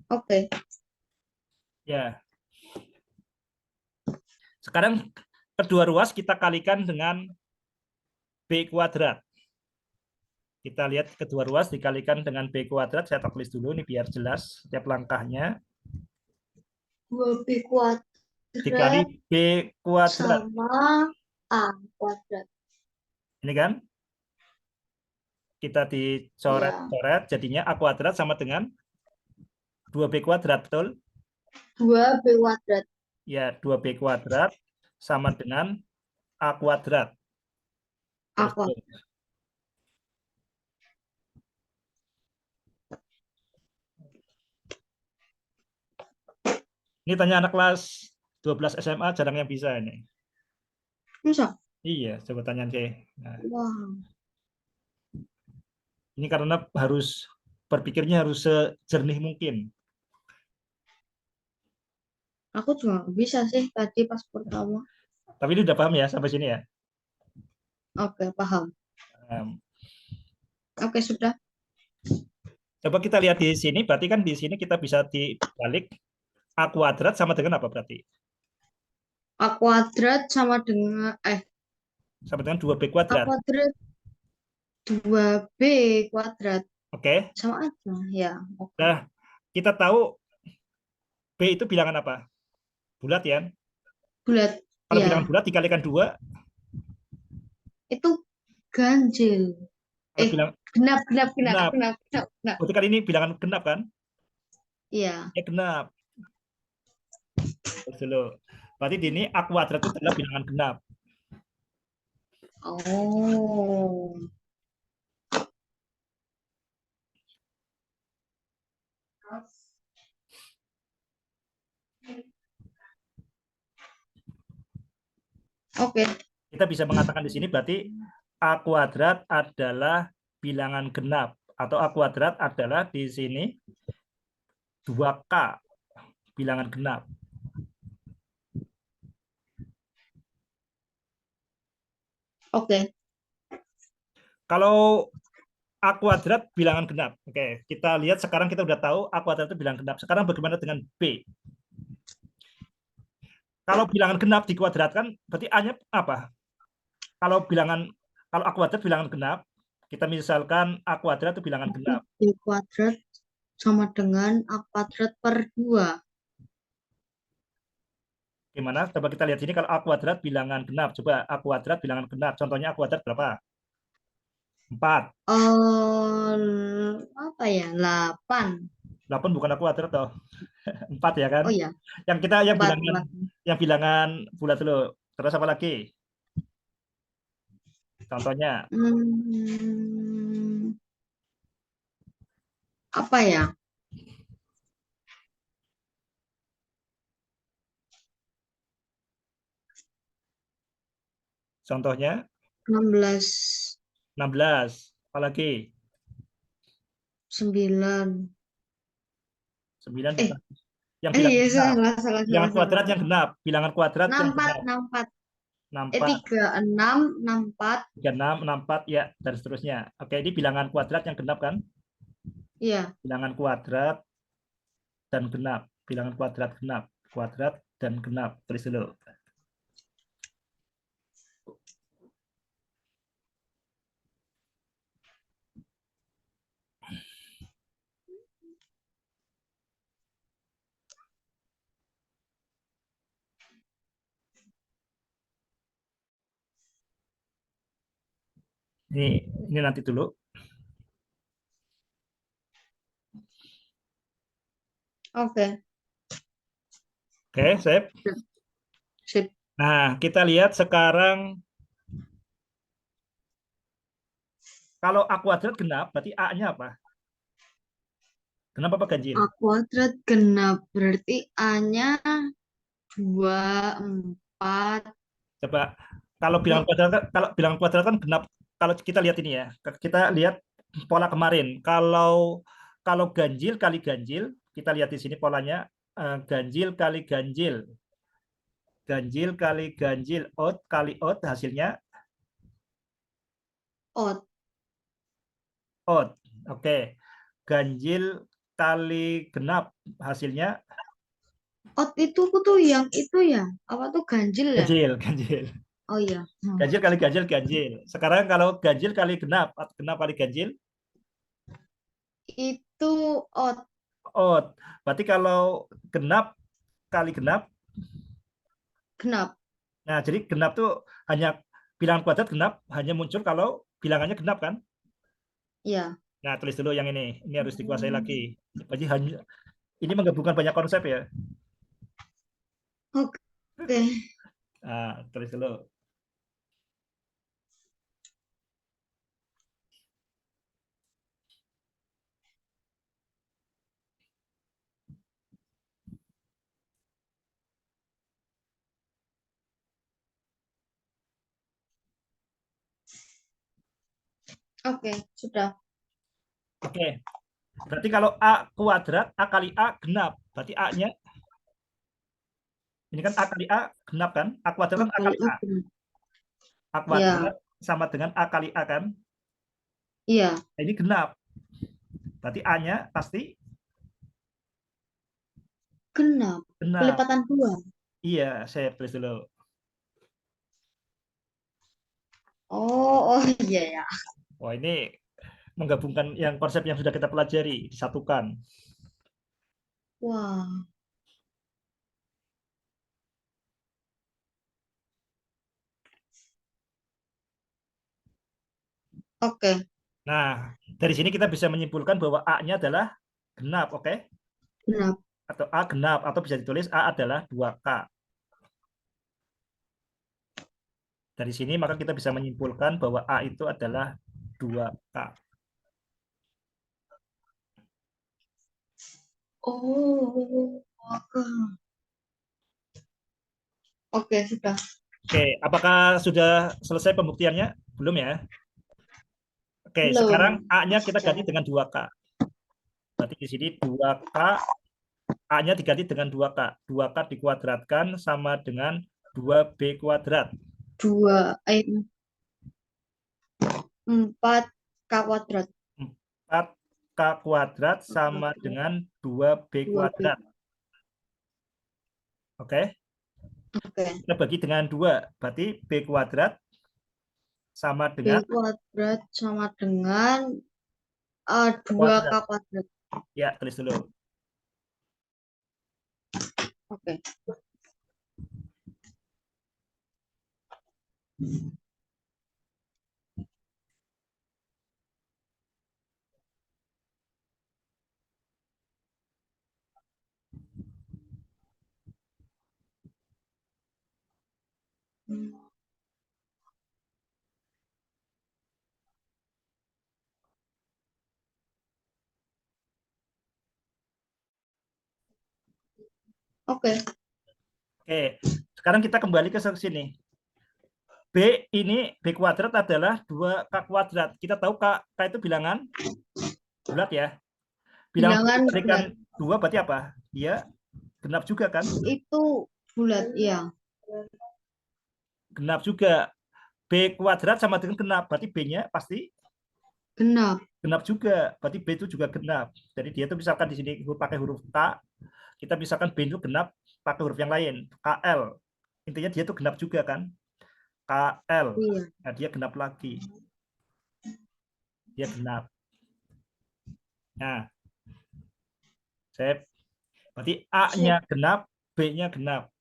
Oke. Ya. Sekarang kedua ruas kita kalikan dengan B kuadrat. Kita lihat kedua ruas dikalikan dengan B kuadrat. Saya tulis dulu ini biar jelas setiap langkahnya. 2B Dikali kuadrat B kuadrat. sama A kuadrat. Ini kan kita Ya. dicoret-coret jadinya A kuadrat sama dengan 2B kuadrat, betul? 2B kuadrat. Ya, 2B kuadrat sama dengan A kuadrat. A Terus kuadrat. ini tanya anak kelas 12 SMA jarang yang bisa ini. Masa? Iya, coba tanya sih. Nah, Wah. ini karena berpikirnya harus sejernih mungkin. Aku juga nggak bisa sih tadi pas pertama. Tapi ini udah paham ya sampai sini ya. Oke, paham. Em, Oke, sudah. Coba kita lihat di sini, berarti kan di sini kita bisa dibalik A kuadrat sama dengan apa berarti? A kuadrat sama dengan Sama dengan 2B A kuadrat. kuadrat 2B kuadrat Oke. sama aja. Ya, oke. Nah, kita tahu B itu bilangan apa? Bulat ya. Bulat. Kalau bilangan Ya, bulat dikalikan 2, itu ganjil. kalau Eh, bilang genap, genap, genap, genap, genap, genap, genap. berarti kan ini bilangan genap kan? Iya. Ya genap. Terus dulu. Berarti di ini A kuadrat itu adalah bilangan genap. Oh. Oke. Kita bisa mengatakan di sini berarti A kuadrat adalah bilangan genap. Atau A kuadrat adalah di sini 2K bilangan genap. Oke. Kalau A kuadrat bilangan genap. Oke, kita lihat sekarang kita udah tahu A kuadrat itu bilangan genap. Sekarang bagaimana dengan B? Kalau bilangan genap dikuadratkan, berarti A-nya apa? Kalau bilangan kalau A kuadrat bilangan genap, kita misalkan A kuadrat itu bilangan Berarti genap. B kuadrat sama dengan A kuadrat per 2. Gimana? Coba kita lihat sini kalau A kuadrat bilangan genap. Coba A kuadrat bilangan genap. Contohnya A kuadrat berapa? 4. Apa ya? 8. 8 bukan A kuadrat toh. 4 ya kan? Oh ya, Yang kita 4, 4. yang bilangan bulat dulu. Terus apa lagi? Contohnya, Hmm, apa ya? contohnya 16, 16. Apalagi 9. 9 Eh, bukan. Yang bilangan iya, genap. salah, salah, Bilangan salah, salah. kuadrat yang genap. Bilangan kuadrat yang 64, genap. 64. 64, 36, 64. 36, 64, ya, dan seterusnya. Oke, ini bilangan kuadrat yang genap kan? Iya, Bilangan kuadrat dan genap. Bilangan kuadrat genap. Kuadrat dan genap. Tulis dulu. Ini nanti dulu. oke. Oke, sip. Sip. Nah, kita lihat sekarang kalau A kuadrat genap, berarti A-nya apa? Genap apa ganjil? A kuadrat genap. Berarti A-nya 2, 4. Coba kalau bilangan kuadrat kan genap. Kalau kita lihat ini ya, kita lihat pola kemarin. Kalau kalau ganjil kali ganjil, kita lihat di sini polanya ganjil kali ganjil, ganjil kali ganjil, odd kali odd hasilnya Odd. odd. Oke, ganjil kali genap hasilnya Odd itu tuh yang itu ya. Apa tuh ganjil ya? ganjil, ganjil. Oh iya. Ganjil kali ganjil, ganjil. Sekarang kalau ganjil kali genap, atau genap kali ganjil, Itu odd. odd. Berarti kalau genap kali genap, Genap. nah jadi genap tuh hanya bilangan kuadrat genap hanya muncul kalau bilangannya genap kan? Ya. Nah, tulis dulu yang ini. Ini harus dikuasai lagi. Hmm, Jadi hanya ini menggabungkan banyak konsep ya. Oke. Nah, tulis dulu. Oke, sudah. Oke. Berarti kalau A kuadrat, A kali A genap. Berarti A-nya, ini kan A kali A genap kan? A kuadrat A kan A kali kali A A. genap. A Ya. kuadrat sama dengan A kali A kan? Iya. Nah, ini genap. Berarti A-nya pasti Genap. genap. Kelipatan 2. Iya, saya tulis dulu. Oh iya ya. Wah, ini menggabungkan yang konsep yang sudah kita pelajari, disatukan. Wah. Oke. Nah, dari sini kita bisa menyimpulkan bahwa A-nya adalah genap, oke? Genap. Atau A genap, atau bisa ditulis A adalah 2K. Dari sini maka kita bisa menyimpulkan bahwa A itu adalah 2K. Oh. Oke. Oke, sudah. Oke, apakah sudah selesai pembuktiannya? Belum ya? Oke, Belum. sekarang A-nya kita ganti Jangan. dengan 2K. Berarti di sini 2K, A-nya diganti dengan 2K. 2K dikuadratkan sama dengan 2B kuadrat. 4K kuadrat. 4K kuadrat sama dengan 2B 2B. kuadrat. Oke, Oke. kita bagi dengan 2. Berarti B kuadrat sama B dengan kuadrat sama dengan 2K kuadrat. kuadrat. Ya, tulis dulu. Oke. Oke. Oke, sekarang kita kembali ke sini. B ini B kuadrat adalah 2K kuadrat. Kita tahu K itu bilangan bulat ya. Bilangan bulat Bilangan dikalikan bulat 2 berarti apa? Dia genap juga kan? itu bulat, ya. Genap juga. B kuadrat sama dengan genap. Berarti B-nya pasti Genap. genap juga. Berarti B itu juga genap. Jadi dia itu misalkan di sini pakai huruf K, kita misalkan B itu genap pakai huruf yang lain. KL. Intinya dia itu genap juga kan? KL. Iya. Nah, dia genap lagi. Dia genap. Nah, saya berarti A-nya Sip. genap, B-nya genap.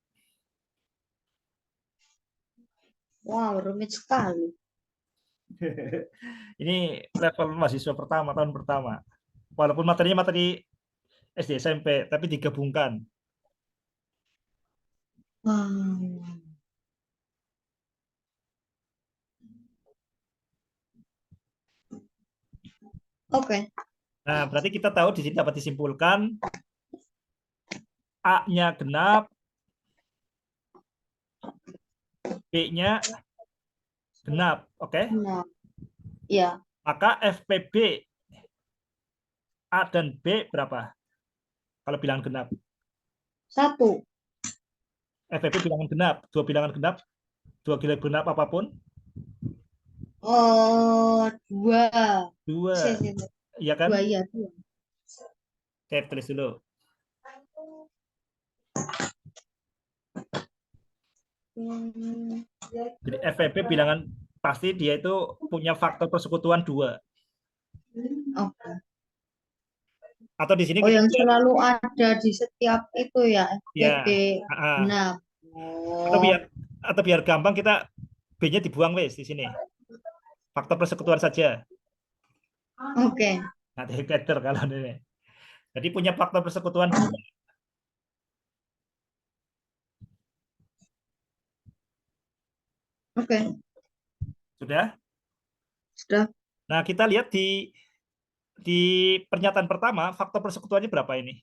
Wow, rumit sekali. Ini level mahasiswa pertama, tahun pertama. Walaupun materinya materi SD SMP, tapi digabungkan. Wow. Oke. Nah, berarti kita tahu di sini dapat disimpulkan A-nya genap, B-nya genap. Oke. Nah, ya. Maka FPB A dan B berapa? Kalau bilangan genap. 1. FPB bilangan genap, dua bilangan genap, dua bilangan genap apapun, Oh, 2. Si, dua. si, si. Iya kan? 2, ya. 2. Oke, tulis dulu. Hmm, Jadi FPB bilangan pasti dia itu punya faktor persekutuan 2. Oke. Atau di sini Oh, kita yang lihat, selalu ada di setiap itu ya, FTP. ya. Genap. Atau Oh, biar gampang kita B-nya dibuang wes di sini. Faktor persekutuan saja. oke. Nanti calculator kalau ini. Jadi punya faktor persekutuan 2. Oke. Sudah? Sudah. Nah, kita lihat di pernyataan pertama faktor persekutuannya berapa ini?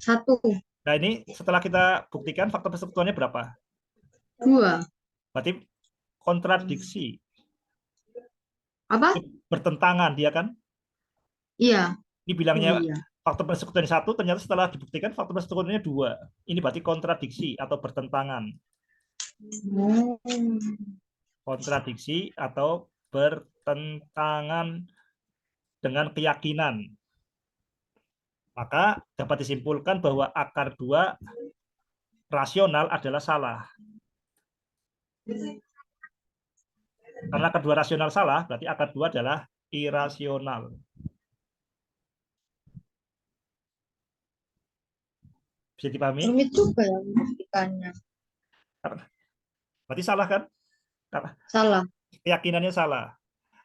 1. Nah, ini setelah kita buktikan faktor persekutuannya berapa? 2. Berarti kontradiksi, Apa? bertentangan dia kan? Iya. Ini Oh, bilangnya iya. faktor persekutuannya 1, ternyata setelah dibuktikan faktor persekutuannya 2. Ini berarti kontradiksi atau bertentangan. Oh. Kontradiksi atau bertentangan dengan keyakinan. Maka dapat disimpulkan bahwa akar 2 rasional adalah salah. Karena akar 2 rasional salah, berarti akar 2 adalah irasional. Bisa dipahami? Rumit juga ya membuktikannya. Berarti salah kan? Karena Salah. keyakinannya salah.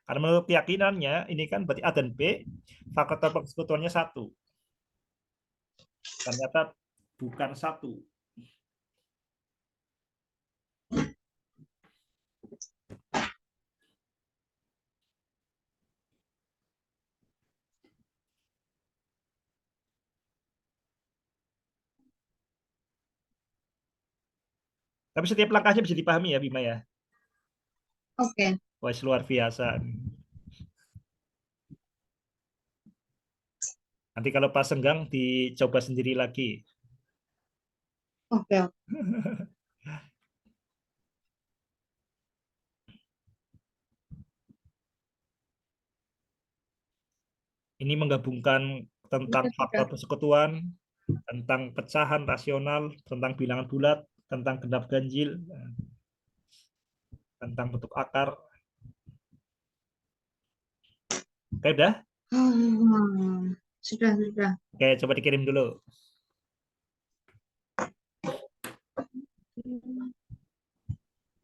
Karena menurut keyakinannya, ini kan berarti A dan B, faktor persekutuannya 1. Ternyata bukan 1. Tapi setiap langkahnya bisa dipahami ya, Bima ya. Oke, Wah, luar biasa. Nanti kalau pas senggang dicoba sendiri lagi. oke, oke. Ini menggabungkan tentang Sudah. faktor persekutuan, tentang pecahan rasional, tentang bilangan bulat, tentang genap ganjil, tentang bentuk akar. Oke, udah? Sudah. Oke, coba dikirim dulu.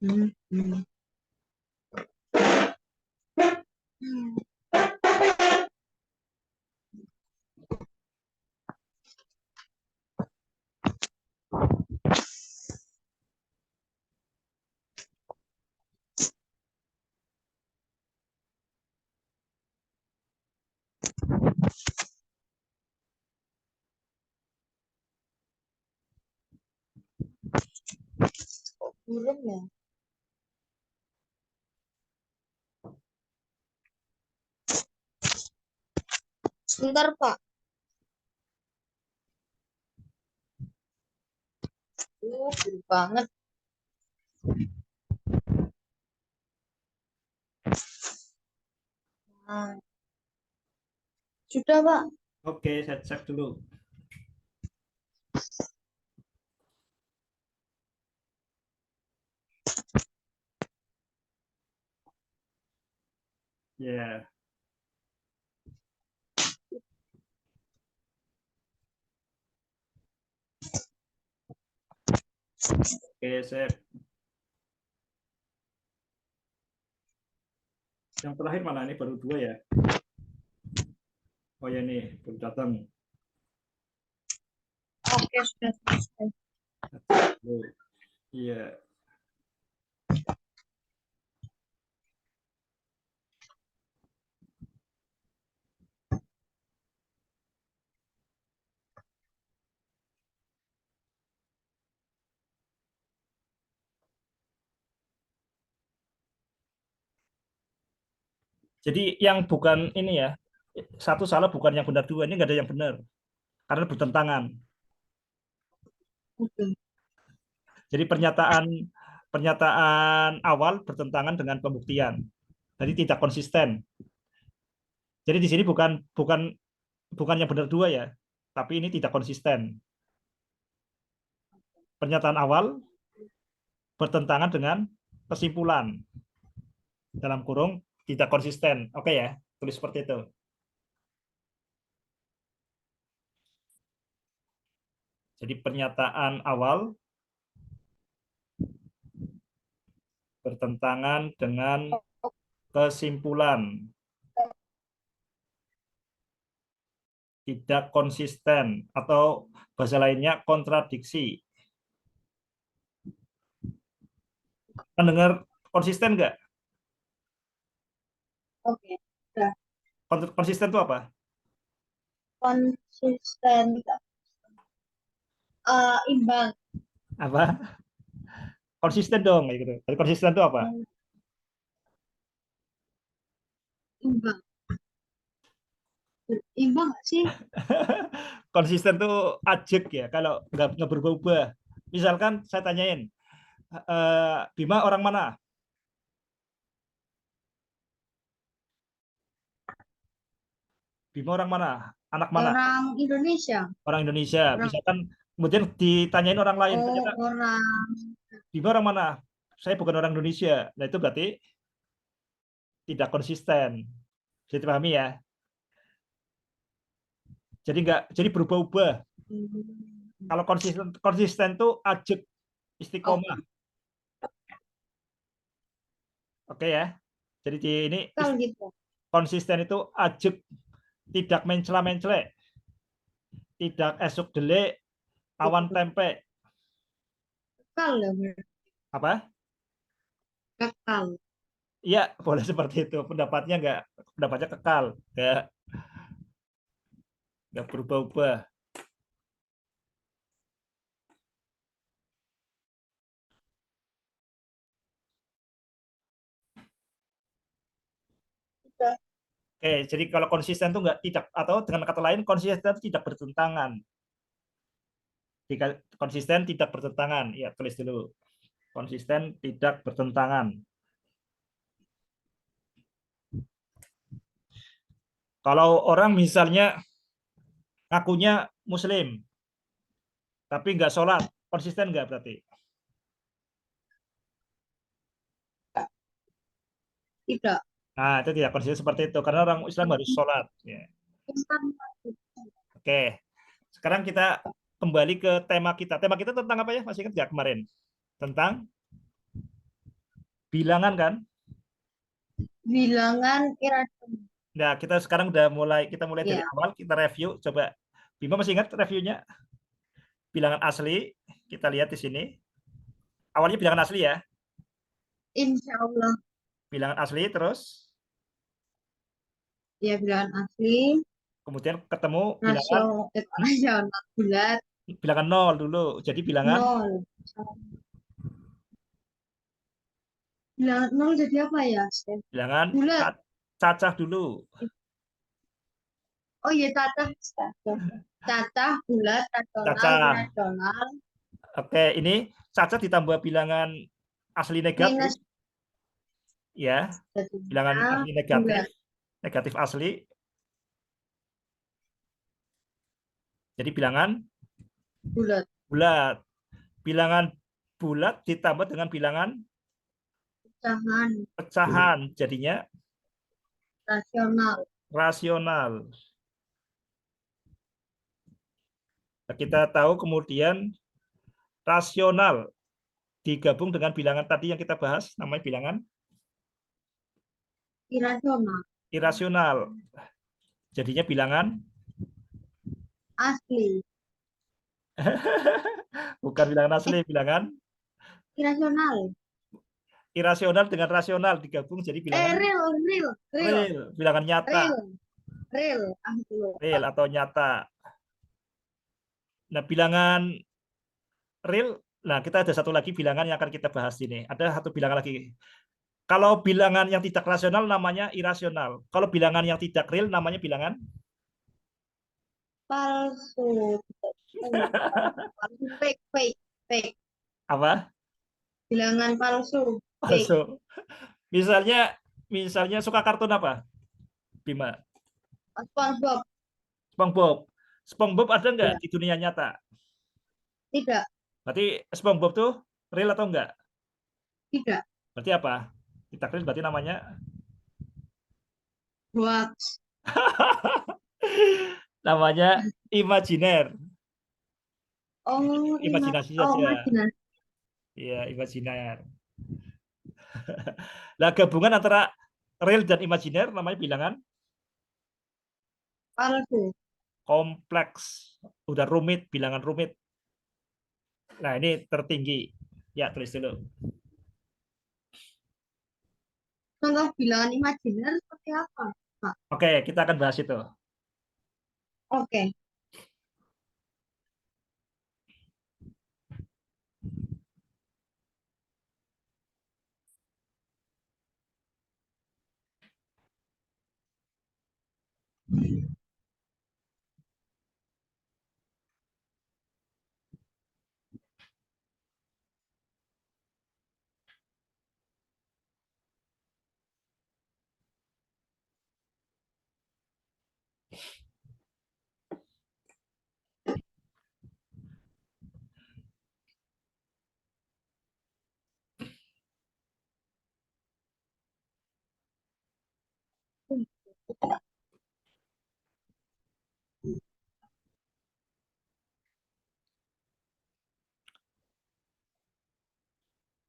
Hmm, hmm. Hmm. Kok burung ya? Sebentar, Pak. Buruk banget. Nah, sudah, Pak. Oke, saya cek dulu. Ya, oke, saya yang terakhir mana ini baru dua ya. Oh ya nih, baru datang. Oke, sudah selesai. Oh, iya. Jadi yang bukan ini ya, satu salah bukan yang benar dua, ini nggak ada yang benar karena bertentangan. Oke. Jadi pernyataan pernyataan awal bertentangan dengan pembuktian. Jadi tidak konsisten. Jadi di sini bukan bukan bukan yang benar dua ya, tapi ini tidak konsisten. Pernyataan awal bertentangan dengan kesimpulan dalam kurung tidak konsisten. Oke ya, tulis seperti itu. Jadi pernyataan awal bertentangan dengan kesimpulan, tidak konsisten atau bahasa lainnya kontradiksi. Mendengar konsisten nggak? Oke. Sudah. Konsisten itu apa? Konsisten. Imbang. Apa? Konsisten dong, kayak gitu. Jadi konsisten itu apa? Imbang. Imbang nggak sih? Konsisten tuh ajek ya, kalau nggak berubah-ubah. Misalkan saya tanyain, Bima orang mana? Bima orang mana? Anak mana? Orang Indonesia. Orang Indonesia. Orang, Misalkan kemudian ditanyain orang lain, oh, ternyata orang. Bima orang mana? Saya bukan orang Indonesia. Nah itu berarti tidak konsisten. Jadi pahami ya. Jadi berubah-ubah. Hmm. Kalau konsisten konsisten tuh ajek istiqomah. Oke, Oke ya. Jadi ini kalau gitu. konsisten itu ajek, tidak mencela-mencela, tidak esuk delik, awan tempe. Kekal ya, berarti. Apa? Kekal. Iya, boleh seperti itu. Pendapatnya kekal, nggak berubah-ubah. Udah. Oke, jadi kalau konsisten itu enggak tidak atau dengan kata lain konsisten itu tidak bertentangan. Jika konsisten tidak bertentangan, ya tulis dulu. Konsisten tidak bertentangan. Kalau orang misalnya ngakunya Muslim, tapi nggak sholat, konsisten nggak berarti? Tidak. Nah, itu tidak konsisten seperti itu, karena orang Islam harus sholat. Ya. Oke, sekarang kita kembali ke tema kita. Tema kita tentang apa ya? Masih ingat nggak kemarin? Tentang bilangan kan? Bilangan irasional. Nah, kita mulai dari Ya. awal, kita review. Coba Bima masih ingat reviewnya? Bilangan asli, kita lihat di sini. Awalnya bilangan asli ya, Insya Allah. bilangan asli terus Ya, bilangan asli. kemudian ketemu bilangan Rasional bulat. bilangan nol dulu. Jadi bilangan Nol. Bilangan nol jadi apa ya, Chef? bilangan Bulat. cacah dulu. Oh iya, cacah. Cacah. Cacah, bulat, rasional, Cacah. irasional, Oke, ini cacah ditambah bilangan asli negatif minus ya. Bilangan jadinya asli negatif, bulat. negatif asli. Jadi bilangan Bulat. bulat. Bilangan bulat ditambah dengan bilangan Pecahan pecahan jadinya rasional. rasional. Nah, kita tahu kemudian rasional digabung dengan bilangan tadi yang kita bahas, namanya bilangan Irasional. irasional. Jadinya bilangan Asli. bukan bilangan asli, Eh, bilangan irasional. irasional dengan rasional digabung jadi bilangan Real, real, real, real, bilangan nyata, real, real. Ah, itu real atau nyata. Nah, bilangan real, nah kita ada satu lagi bilangan yang akan kita bahas ini. Ada satu bilangan lagi. Kalau bilangan yang tidak rasional namanya irasional. Kalau bilangan yang tidak real namanya bilangan palsu. Palsu. Fake, fake, fake. apa? Bilangan palsu. Fake. Palsu. Misalnya, misalnya suka kartun apa? Bima. SpongeBob. SpongeBob. SpongeBob ada nggak Ya. di dunia nyata? Tidak, Berarti SpongeBob tuh real atau enggak? tidak. Berarti apa? Tidak real berarti namanya Hoax. namanya imajiner. Oh, Imajinasi oh, saja. imajinasi. Iya, imajiner. Nah, gabungan antara real dan imajiner namanya bilangan Palsu. kompleks. Udah rumit, bilangan rumit. Nah, ini tertinggi. Ya, tulis dulu. Contoh bilangan imajiner seperti apa, Pak? Oke, kita akan bahas itu. Oke.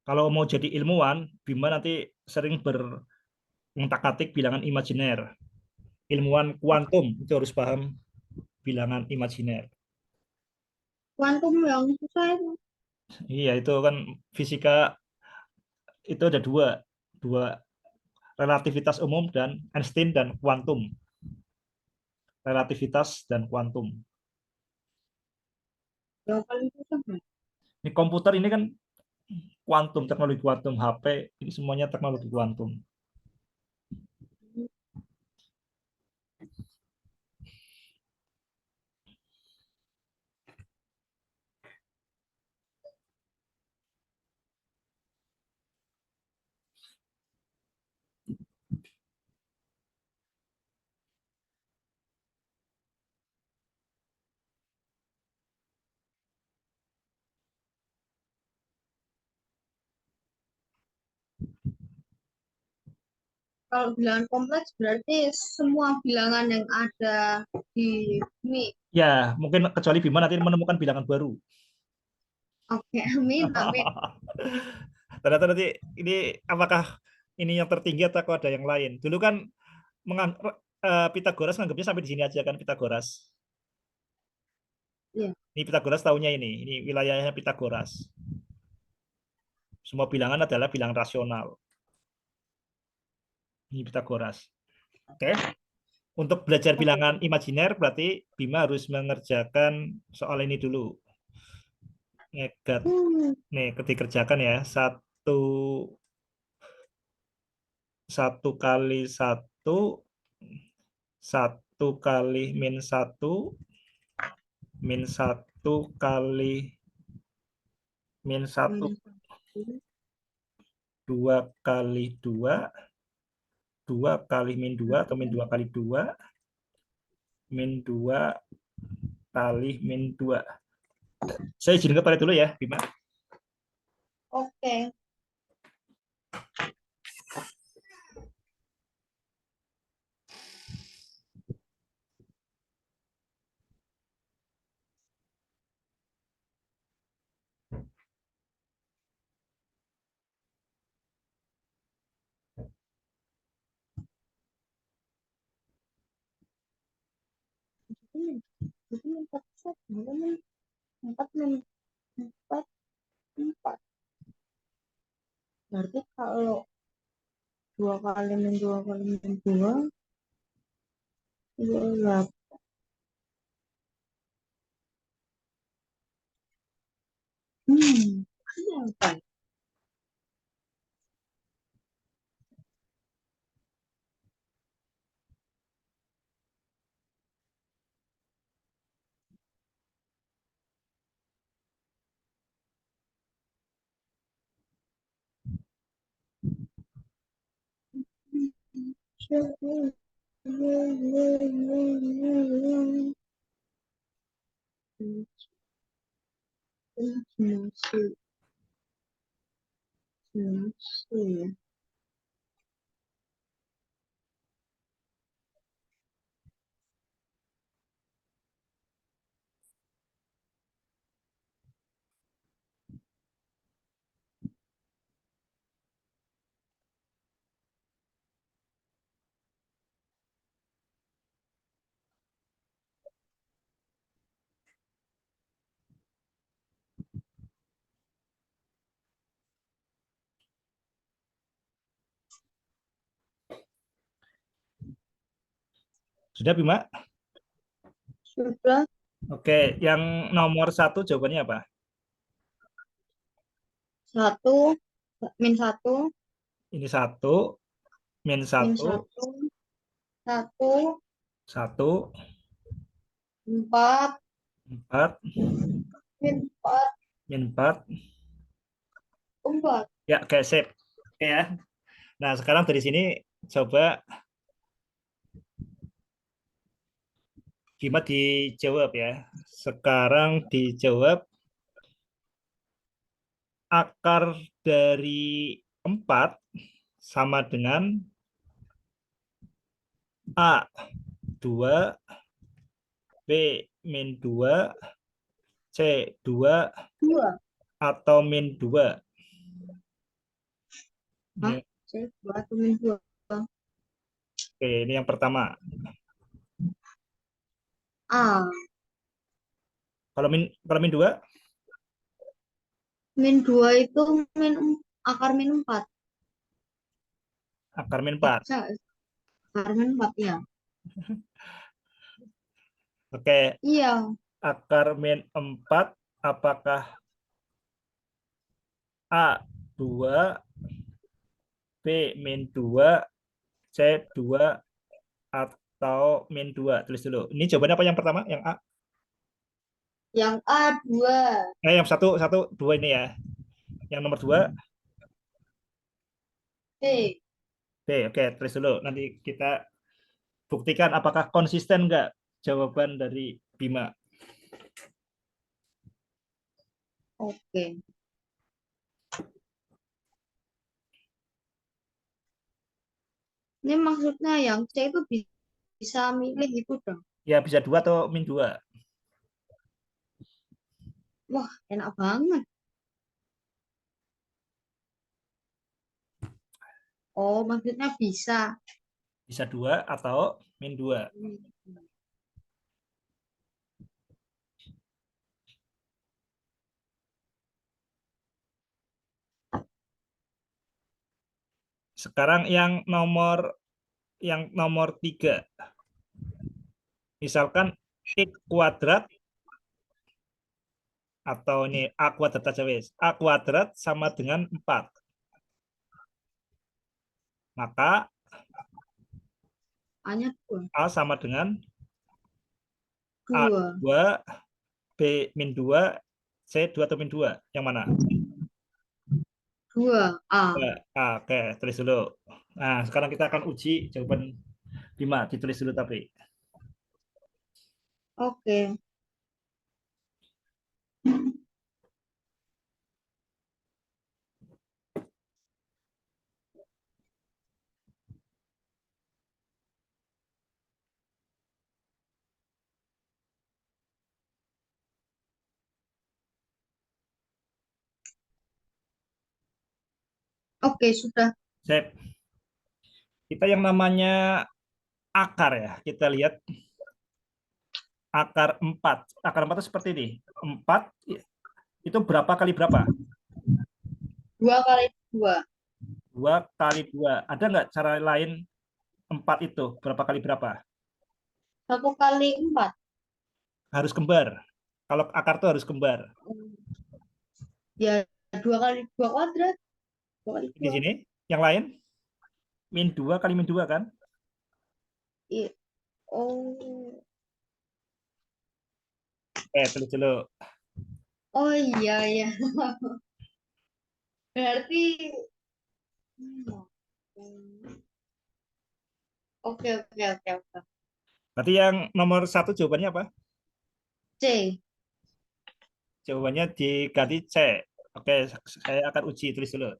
Kalau mau jadi ilmuwan, Bima nanti sering mengutak-atik bilangan imajiner. Ilmuwan kuantum itu harus paham bilangan imajiner. Kuantum yang susah itu. Iya, itu kan fisika itu ada dua, dua relativitas umum dan Einstein dan kuantum. Relativitas dan kuantum. Yang paling susah. Ini komputer ini kan kuantum, teknologi kuantum, HP ini semuanya teknologi kuantum. Kalau bilangan kompleks berarti semua bilangan yang ada di bumi. Ya, mungkin kecuali Bima nanti menemukan bilangan baru. Oke, amin, amin. Ternyata nanti ini apakah ini yang tertinggi atau ada yang lain? Dulu kan mengan- Pitagoras nganggapnya sampai di sini aja kan Pitagoras. Iya. Ini Pitagoras tahunya ini wilayahnya Pitagoras. Semua bilangan adalah bilangan rasional. Ini Pitagoras. Oke. Untuk belajar Oke. bilangan imajiner berarti Bima harus mengerjakan soal ini dulu. Negat. Hmm, Nih, dikerjakan ya. Satu kali satu, satu kali min satu, min satu kali min satu, minus satu. dua kali dua, dua kali min dua atau min dua kali dua, min dua kali min dua. Saya izin ke toilet dulu ya, Bima. Oke. Jadi empat set, empat min empat empat. Berarti kalau dua kali min dua kali min dua, dua delapan. Ini apa? Sudah, Bima? Sudah. Oke, yang nomor satu jawabannya apa? Satu min satu Ini satu, min min satu, satu satu satu, empat empat, min empat min empat. empat. Ya, oke, sip. Oke ya. Nah, sekarang dari sini coba Bima dijawab ya. Sekarang dijawab akar dari 4 sama dengan A 2, B min 2, C 2, Dua. atau min 2. Hah? Ini, Saya dua atau min dua? oke, ini yang pertama. A. Kalau min 2, Min dua itu akar min empat. akar min 4. Akar min empat ya. Oke, Iya. akar min 4 apakah A 2, B min 2, C 2, atau min 2? Tulis dulu. Ini jawabannya apa yang pertama? Yang A? Yang A dua. Yang satu, satu, dua ini ya. Yang nomor 2, B. B. Oke, tulis dulu. Nanti kita buktikan apakah konsisten nggak jawaban dari Bima. Oke. Ini maksudnya yang C itu bisa milih itu dong. Ya bisa 2 atau min 2. Wah, enak banget. Oh, maksudnya bisa. Bisa 2 atau min 2. Sekarang yang nomor 3. Misalkan x kuadrat atau ini a kuadrat aja wes. A kuadrat sama dengan 4. Maka A-nya A sama dengan dua. A2, B min 2, C2 atau min 2. Yang mana? Dua. A. Ya, oke, tulis dulu. Nah, sekarang kita akan uji jawaban 5. Ditulis dulu tapi. Oke. Oke, sudah. Sip. Kita yang namanya akar ya. Kita lihat akar 4. Akar 4 itu seperti ini. 4 itu berapa kali berapa? Dua kali dua. 2 kali 2. Ada nggak cara lain 4 itu? Berapa kali berapa? Satu kali empat. Harus kembar. Kalau akar itu harus kembar. Ya, dua kali dua kuadrat. Dua kali Di dua. sini, yang lain min 2 kali min 2 kan? Iya. Oh. Tulis dulu. Oh iya ya. Berarti oke oke oke oke. Berarti yang nomor 1 jawabannya apa? C. Jawabannya diganti C. Oke, saya akan uji. Tulis dulu.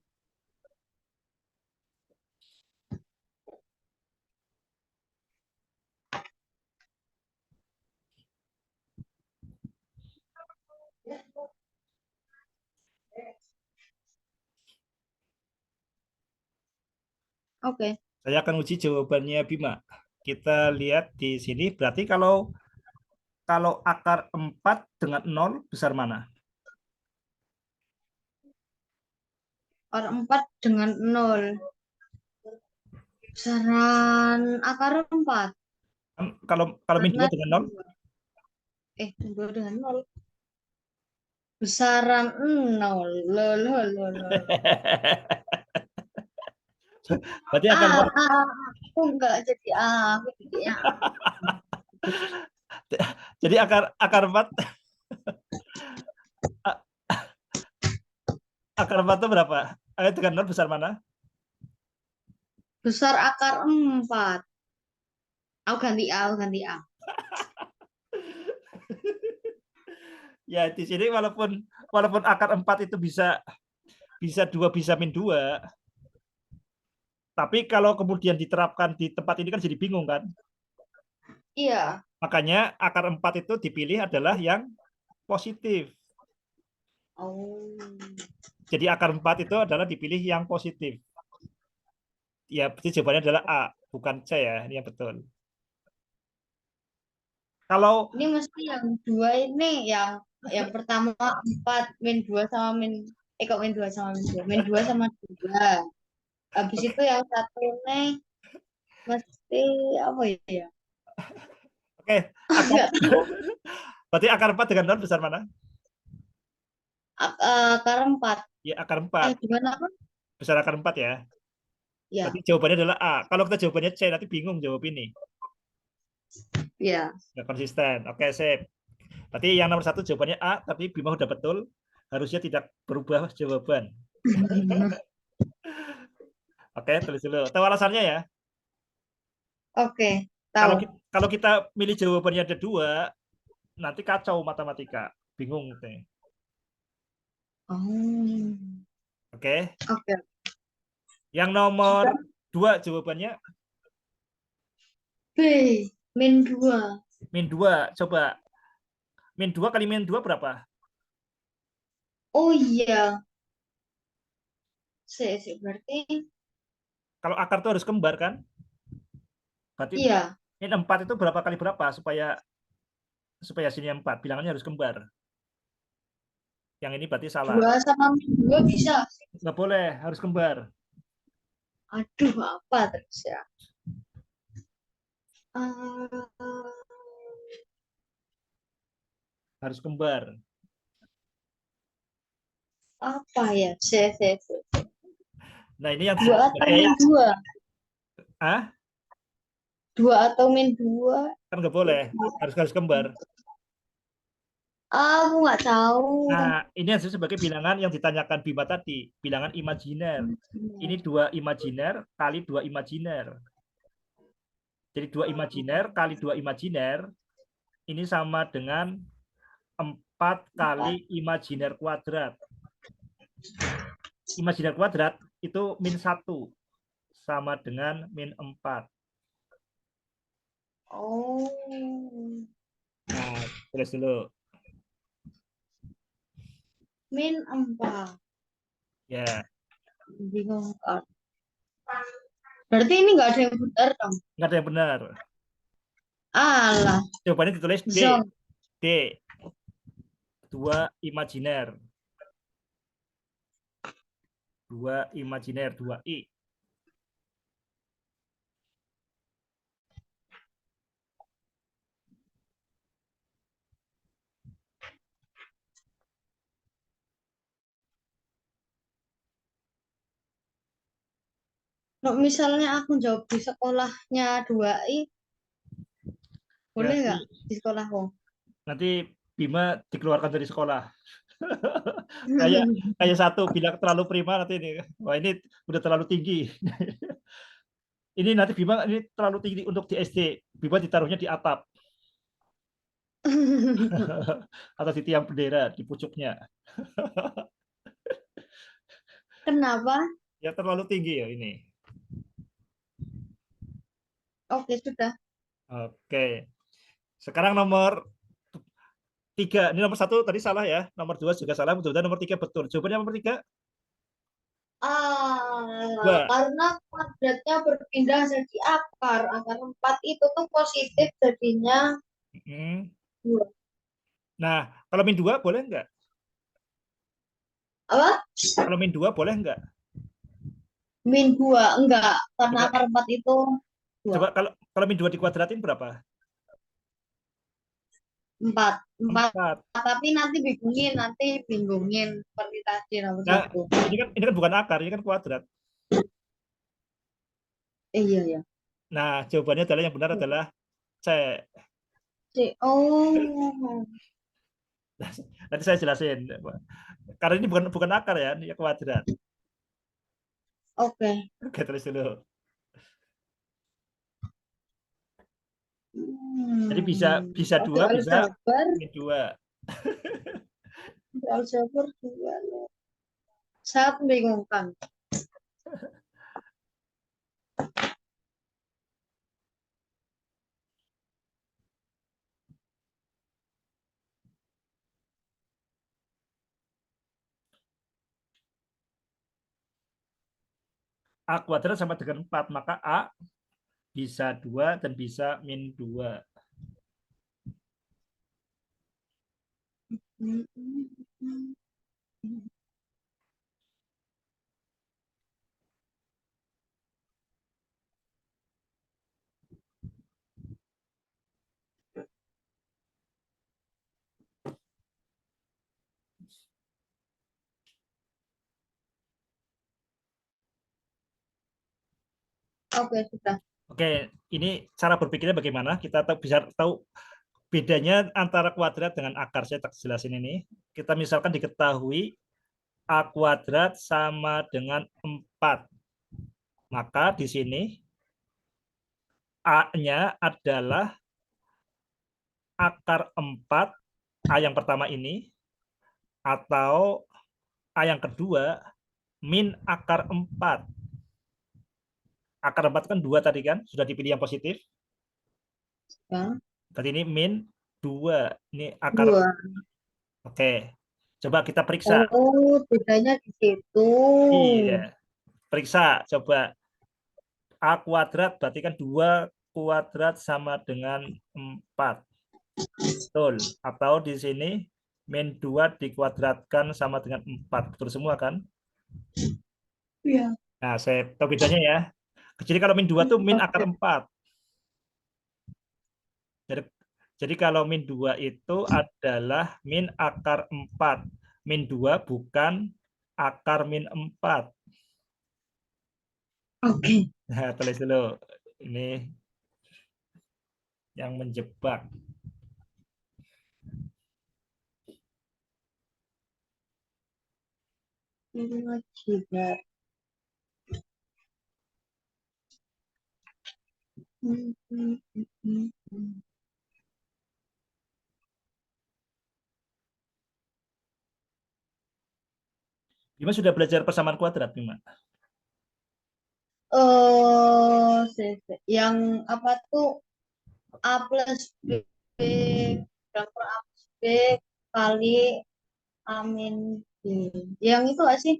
Oke. Saya akan uji jawabannya Bima. Kita lihat di sini. Berarti kalau akar 4 dengan 0 besar mana? Akar empat dengan nol. Besaran akar empat. Kalau min Karena 2 dengan 0? dua. Dua dengan nol. Besaran nol. Lol, lol, lol, lol. Berarti akar 4. Aku enggak jadi aku jadinya Jadi akar 4 akar 4 itu berapa? Dengan 0 besar mana? besar akar empat. Aku ganti A. Ya, di sini walaupun akar 4 itu bisa 2 bisa min 2, tapi kalau kemudian diterapkan di tempat ini kan jadi bingung kan? Iya. Makanya akar 4 itu dipilih adalah yang positif. Oh. Jadi akar 4 itu adalah dipilih yang positif. Ya, berarti jawabannya adalah A, bukan C ya. Ini yang betul. Kalau Ini mesti yang dua ini yang pertama empat min dua sama min kok min dua sama min dua min dua sama dua. Habis itu yang satu nih mesti apa ya? oke, akar Enggak tahu. berarti akar 4 dengan 0 besar mana? Akar empat. Ya, akar 4. Gimana apa? Besar akar 4 ya. Berarti Ya, jawabannya adalah A. Kalau kita jawabannya C, nanti bingung jawab ini. ya. Nggak konsisten. Oke, sip. Berarti yang nomor 1 jawabannya A, tapi Bima udah betul. Harusnya tidak berubah jawaban. Oke, tulis dulu. Tahu alasannya ya? Oke, Kalau tahu. kita, kalau kita milih jawabannya ada 2, nanti kacau matematika. Bingung. Oh. Oke. Oke. Yang nomor Sudah. 2 jawabannya B, min 2. Min 2, coba. Min 2 kali min 2 berapa? Oh iya, berarti Kalau akar itu harus kembar kan? Berarti iya. min 4 itu berapa kali berapa supaya supaya sini 4 bilangannya harus kembar. Yang ini berarti salah. 2 sama min 2 bisa. Nggak boleh, harus kembar. Aduh, apa terus ya? Eh, Harus kembar. apa ya? C. Nah, ini yang 2 disebut atau sebagai min 2? ah, 2 atau min 2? kan nggak boleh, harus harus kembar. Aku nggak tahu. Nah, ini yang disebut sebagai bilangan yang ditanyakan Bima tadi, bilangan imajiner. Ini 2 imajiner kali 2 imajiner. Jadi 2 imajiner kali 2 imajiner ini sama dengan 4 kali imajiner kuadrat. Imajiner kuadrat itu min 1 sama dengan min 4. Oh, Nah, tulis dulu. min 4. Ya, Bingung kan. Berarti ini nggak ada yang benar dong. nggak ada yang benar. Alah, Jawabannya ditulis D. zong. D. 2 imajiner. 2 imajiner, 2I. Kalau misalnya aku jawab di sekolahnya 2i, Ya, boleh nggak di sekolahku? nanti Bima dikeluarkan dari sekolah. kayak kayak satu bilang terlalu prima nanti ini. Wah, ini udah terlalu tinggi. Ini nanti Bima ini terlalu tinggi untuk di SD. Bima ditaruhnya di atap atau di tiang bendera di pucuknya. Kenapa? Ya terlalu tinggi ya ini. Oke, sudah. Oke. Sekarang nomor 3. Ini nomor 1 tadi salah ya. Nomor 2 juga salah. Mudah-mudahan nomor 3 betul. Jawabannya nomor 3. Dua. Karena kuadratnya berpindah jadi akar. Akar 4 itu tuh positif jadinya Hmm. 2. Nah, kalau min 2 boleh nggak? Apa? Kalau min 2 boleh nggak? Min 2. Enggak. Karena Coba akar 4 itu 2. coba kalau min 2 dikuadratin berapa? 4. 4. 4. Tapi nanti bingungin seperti tadi nomor Nah, 1. ini kan bukan akar, ini kan kuadrat. Iya, ya. Nah, jawabannya adalah yang benar adalah C. Oh, Nanti saya jelasin. Karena ini bukan akar ya, ini kuadrat. oke. Oke, tulis dulu. Jadi bisa bisa Oke, 2, bisa aljabar. min 2. Aljabar 2. Sangat membingungkan. A kuadrat sama dengan 4, maka A bisa 2 dan bisa min 2. Oke, sudah. Oke, ini cara berpikirnya bagaimana? Kita bisa tahu bedanya antara kuadrat dengan akar. Saya tak jelasin ini. Kita misalkan diketahui A kuadrat sama dengan 4. Maka di sini A-nya adalah akar 4, A yang pertama ini, atau A yang kedua, min akar 4. Akar 4 kan 2 tadi kan, sudah dipilih yang positif. Ya. Berarti ini min 2. Ini akar. 2. Oke. Coba kita periksa. Oh, bedanya di situ. Iya. Periksa. Coba. A kuadrat berarti kan 2 kuadrat sama dengan 4. Betul. Atau di sini min 2 dikuadratkan sama dengan 4. Betul semua kan? Iya. Nah, saya tahu bedanya ya. Jadi kalau min 2 itu min akar Oke. 4. Jadi, jadi kalau min 2 itu adalah min akar 4. Min 2 bukan akar min 4. Oke. Nah, tulis dulu. Ini yang menjebak. Ini juga. Bima sudah belajar persamaan kuadrat, Bima? Oh, yang apa tuh A plus B berapa A plus B kali A min B. Yang itu gak sih?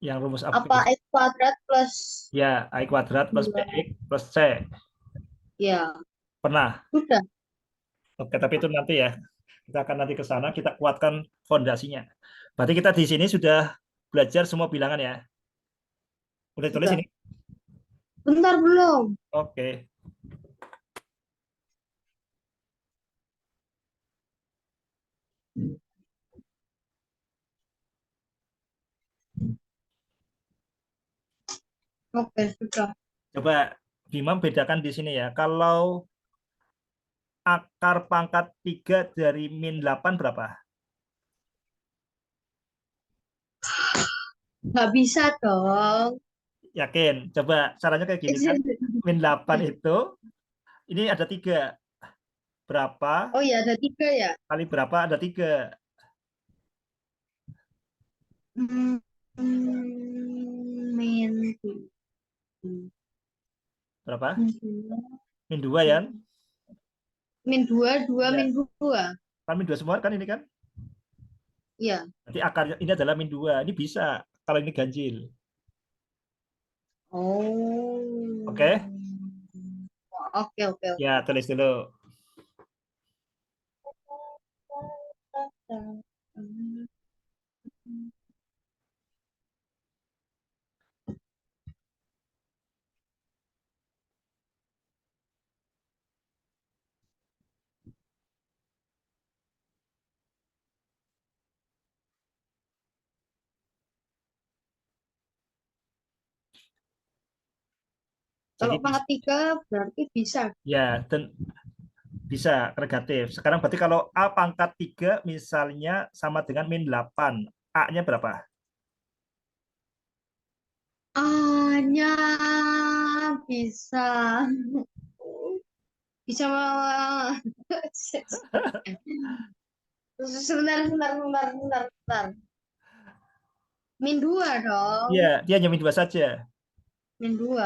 Yang rumus Apa aplikasi. X kuadrat plus Ya, I kuadrat plus 2. BX plus C. Ya, Pernah? sudah. Oke, tapi itu nanti ya. Kita akan nanti ke sana, kita kuatkan fondasinya. Berarti kita di sini sudah belajar semua bilangan ya. Udah tulis Sudah. ini? Bentar belum. Oke. Oke, sudah. Coba Bima bedakan di sini ya. Kalau akar pangkat 3 dari min 8 berapa? Nggak bisa dong. Yakin? Coba caranya kayak gini kan. Min 8 itu, ini ada 3. Berapa Oh iya, ada 3 ya. kali berapa ada 3? Hmm, min Berapa? dua, Min 2 ya? min 2, 2 Ya, min 2. kan min 2 semua kan ini kan? Iya. Nanti akarnya ini adalah min 2. Ini bisa kalau ini ganjil. Oh. Oke? Oke, oke, Ya, tulis dulu. oke. Jadi Kalau pangkat 3 berarti bisa. ya, dan bisa negatif. Sekarang berarti kalau A pangkat 3 misalnya sama dengan min 8. A-nya berapa? A-nya bisa. Bisa. Sebentar, sebentar, sebentar, sebentar, sebentar. Min 2 Iya, dong. dia hanya min 2 saja. Min 2.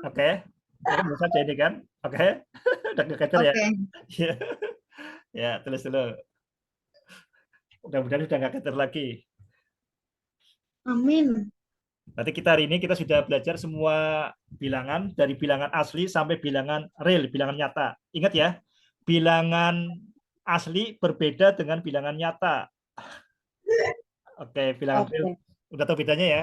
Oke. Ya kan 2 saja ini kan? Oke. Udah kekejar ya? Oke. Iya. Ya, tulis dulu. Mudah-mudahan sudah nggak keter lagi. Amin. Berarti kita hari ini kita sudah belajar semua bilangan dari bilangan asli sampai bilangan real, bilangan nyata. Ingat ya, bilangan asli berbeda dengan bilangan nyata. Oke, bilangan real Oke. udah tahu bedanya ya.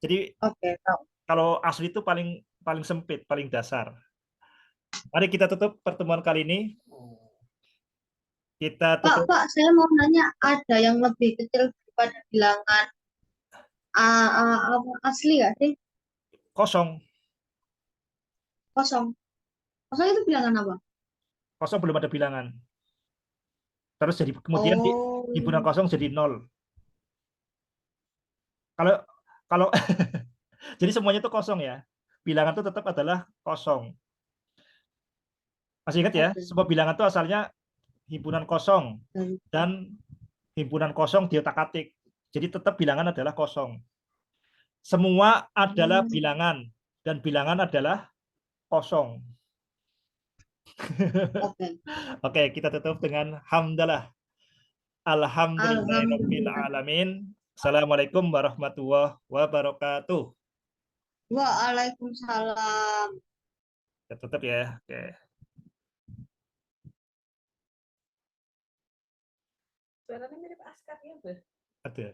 Jadi Oke, tahu. kalau asli itu paling paling sempit, paling dasar. Mari kita tutup pertemuan kali ini. Kita Pak, tutup Pak, saya mau nanya, ada yang lebih kecil daripada bilangan asli nggak sih? kosong. Kosong. Kosong itu bilangan apa? Kosong belum ada bilangan. Terus jadi kemudian di Oh, himpunan kosong jadi nol. Kalau kalau jadi semuanya itu kosong ya. Bilangan itu tetap adalah kosong. Masih ingat ya, oke. semua bilangan itu asalnya himpunan kosong Dan- dan himpunan kosong diotak-atik. Jadi tetap bilangan adalah kosong. Semua adalah Hmm, bilangan dan bilangan adalah kosong. Oke. Oke, kita tutup dengan hamdalah. Alhamdulillahirabbil Alhamdulillah. alamin. Assalamualaikum warahmatullahi wabarakatuh. Waalaikumsalam. Kita tutup ya. Oke. Suaranya mirip Askar ya, Bu? Ada.